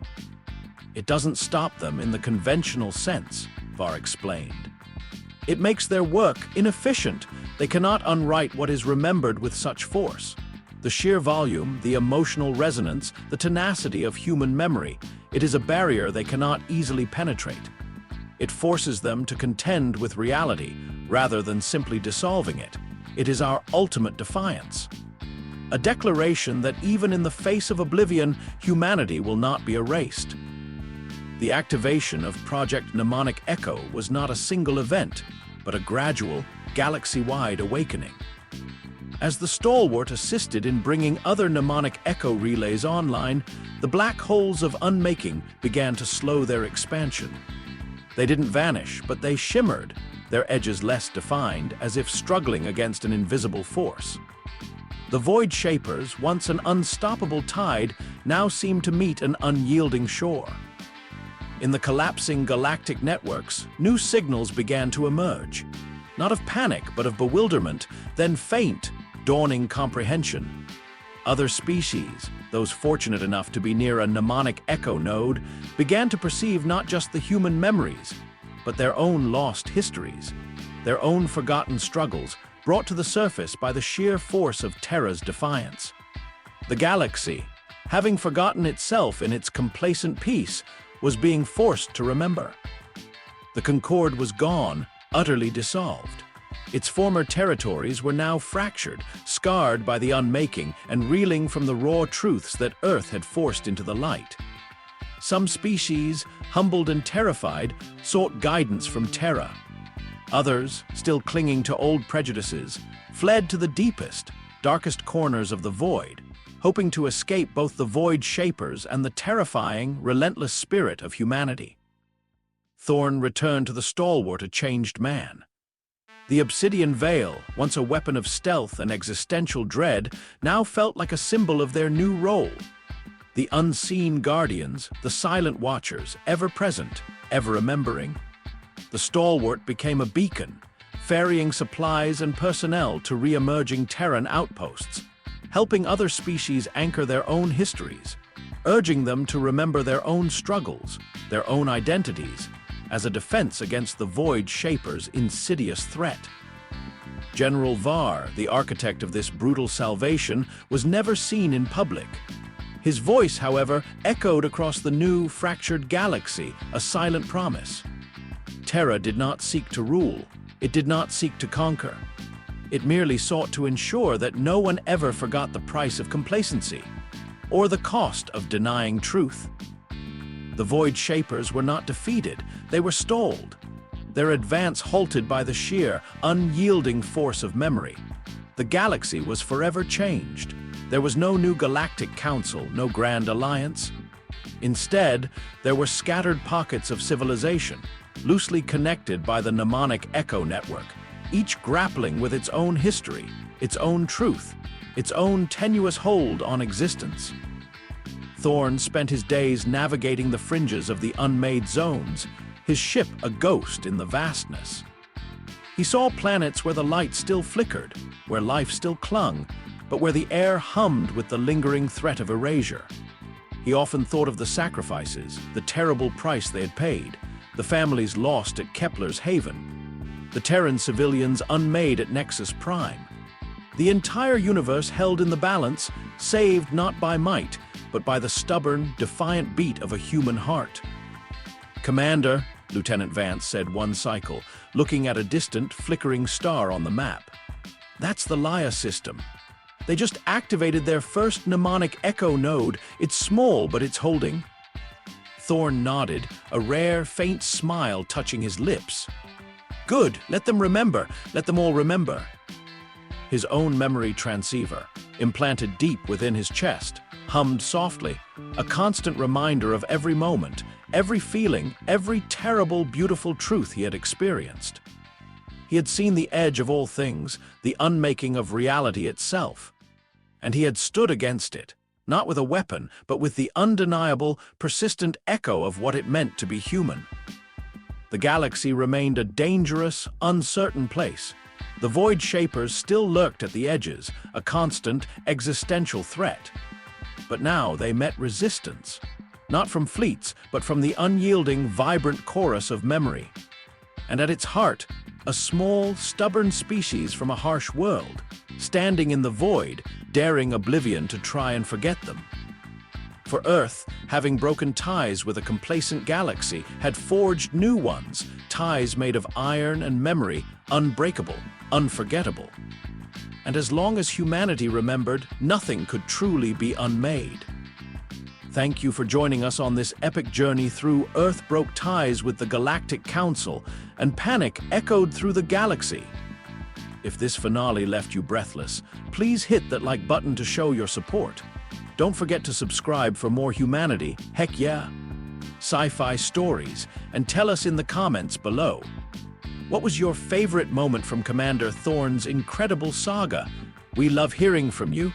"It doesn't stop them in the conventional sense," Var explained. "It makes their work inefficient. They cannot unwrite what is remembered with such force. The sheer volume, the emotional resonance, the tenacity of human memory, it is a barrier they cannot easily penetrate. It forces them to contend with reality, rather than simply dissolving it. It is our ultimate defiance. A declaration that even in the face of oblivion, humanity will not be erased." The activation of Project Mnemonic Echo was not a single event, but a gradual, galaxy-wide awakening. As the stalwart assisted in bringing other mnemonic echo relays online, the black holes of unmaking began to slow their expansion. They didn't vanish, but they shimmered, their edges less defined, as if struggling against an invisible force. The Void Shapers, once an unstoppable tide, now seemed to meet an unyielding shore. In the collapsing galactic networks, new signals began to emerge. Not of panic, but of bewilderment, then faint, dawning comprehension. Other species, those fortunate enough to be near a mnemonic echo node, began to perceive not just the human memories, but their own lost histories, their own forgotten struggles, brought to the surface by the sheer force of Terra's defiance. The galaxy, having forgotten itself in its complacent peace, was being forced to remember. The Concord was gone, utterly dissolved. Its former territories were now fractured, scarred by the unmaking, and reeling from the raw truths that Earth had forced into the light. Some species, humbled and terrified, sought guidance from Terra. Others, still clinging to old prejudices, fled to the deepest, darkest corners of the void, hoping to escape both the Void Shapers and the terrifying, relentless spirit of humanity. Thorn returned to the stalwart a changed man. The obsidian veil, once a weapon of stealth and existential dread, now felt like a symbol of their new role. The unseen guardians, the silent watchers, ever present, ever remembering. The stalwart became a beacon, ferrying supplies and personnel to re-emerging Terran outposts, helping other species anchor their own histories, urging them to remember their own struggles, their own identities, as a defense against the Void Shapers' insidious threat. General Var, the architect of this brutal salvation, was never seen in public. His voice, however, echoed across the new, fractured galaxy, a silent promise. Terra did not seek to rule. It did not seek to conquer. It merely sought to ensure that no one ever forgot the price of complacency, or the cost of denying truth. The Void Shapers were not defeated, they were stalled. Their advance halted by the sheer, unyielding force of memory. The galaxy was forever changed. There was no new galactic council, no grand alliance. Instead, there were scattered pockets of civilization, loosely connected by the mnemonic echo network, each grappling with its own history, its own truth, its own tenuous hold on existence. Thorn spent his days navigating the fringes of the unmade zones, his ship a ghost in the vastness. He saw planets where the light still flickered, where life still clung, but where the air hummed with the lingering threat of erasure. He often thought of the sacrifices, the terrible price they had paid, the families lost at Kepler's Haven, the Terran civilians unmade at Nexus Prime. The entire universe held in the balance, saved not by might, but by the stubborn, defiant beat of a human heart. "Commander," Lieutenant Vance said one cycle, looking at a distant, flickering star on the map. "That's the Laia system. They just activated their first mnemonic echo node. It's small, but it's holding." Thorn nodded, a rare, faint smile touching his lips. "Good, let them remember, let them all remember." His own memory transceiver, implanted deep within his chest, hummed softly, a constant reminder of every moment, every feeling, every terrible, beautiful truth he had experienced. He had seen the edge of all things, the unmaking of reality itself. And he had stood against it, not with a weapon, but with the undeniable, persistent echo of what it meant to be human. The galaxy remained a dangerous, uncertain place. The Void Shapers still lurked at the edges, a constant, existential threat. But now they met resistance, not from fleets, but from the unyielding, vibrant chorus of memory. And at its heart, a small, stubborn species from a harsh world, standing in the void, daring oblivion to try and forget them. For Earth, having broken ties with a complacent galaxy, had forged new ones, ties made of iron and memory, unbreakable, unforgettable. And as long as humanity remembered, nothing could truly be unmade. Thank you for joining us on this epic journey through Earth broke ties with the Galactic Council, and panic echoed through the galaxy. If this finale left you breathless, please hit that like button to show your support. Don't forget to subscribe for more humanity, heck yeah, sci-fi stories, and tell us in the comments below. What was your favorite moment from Commander Thorn's incredible saga? We love hearing from you.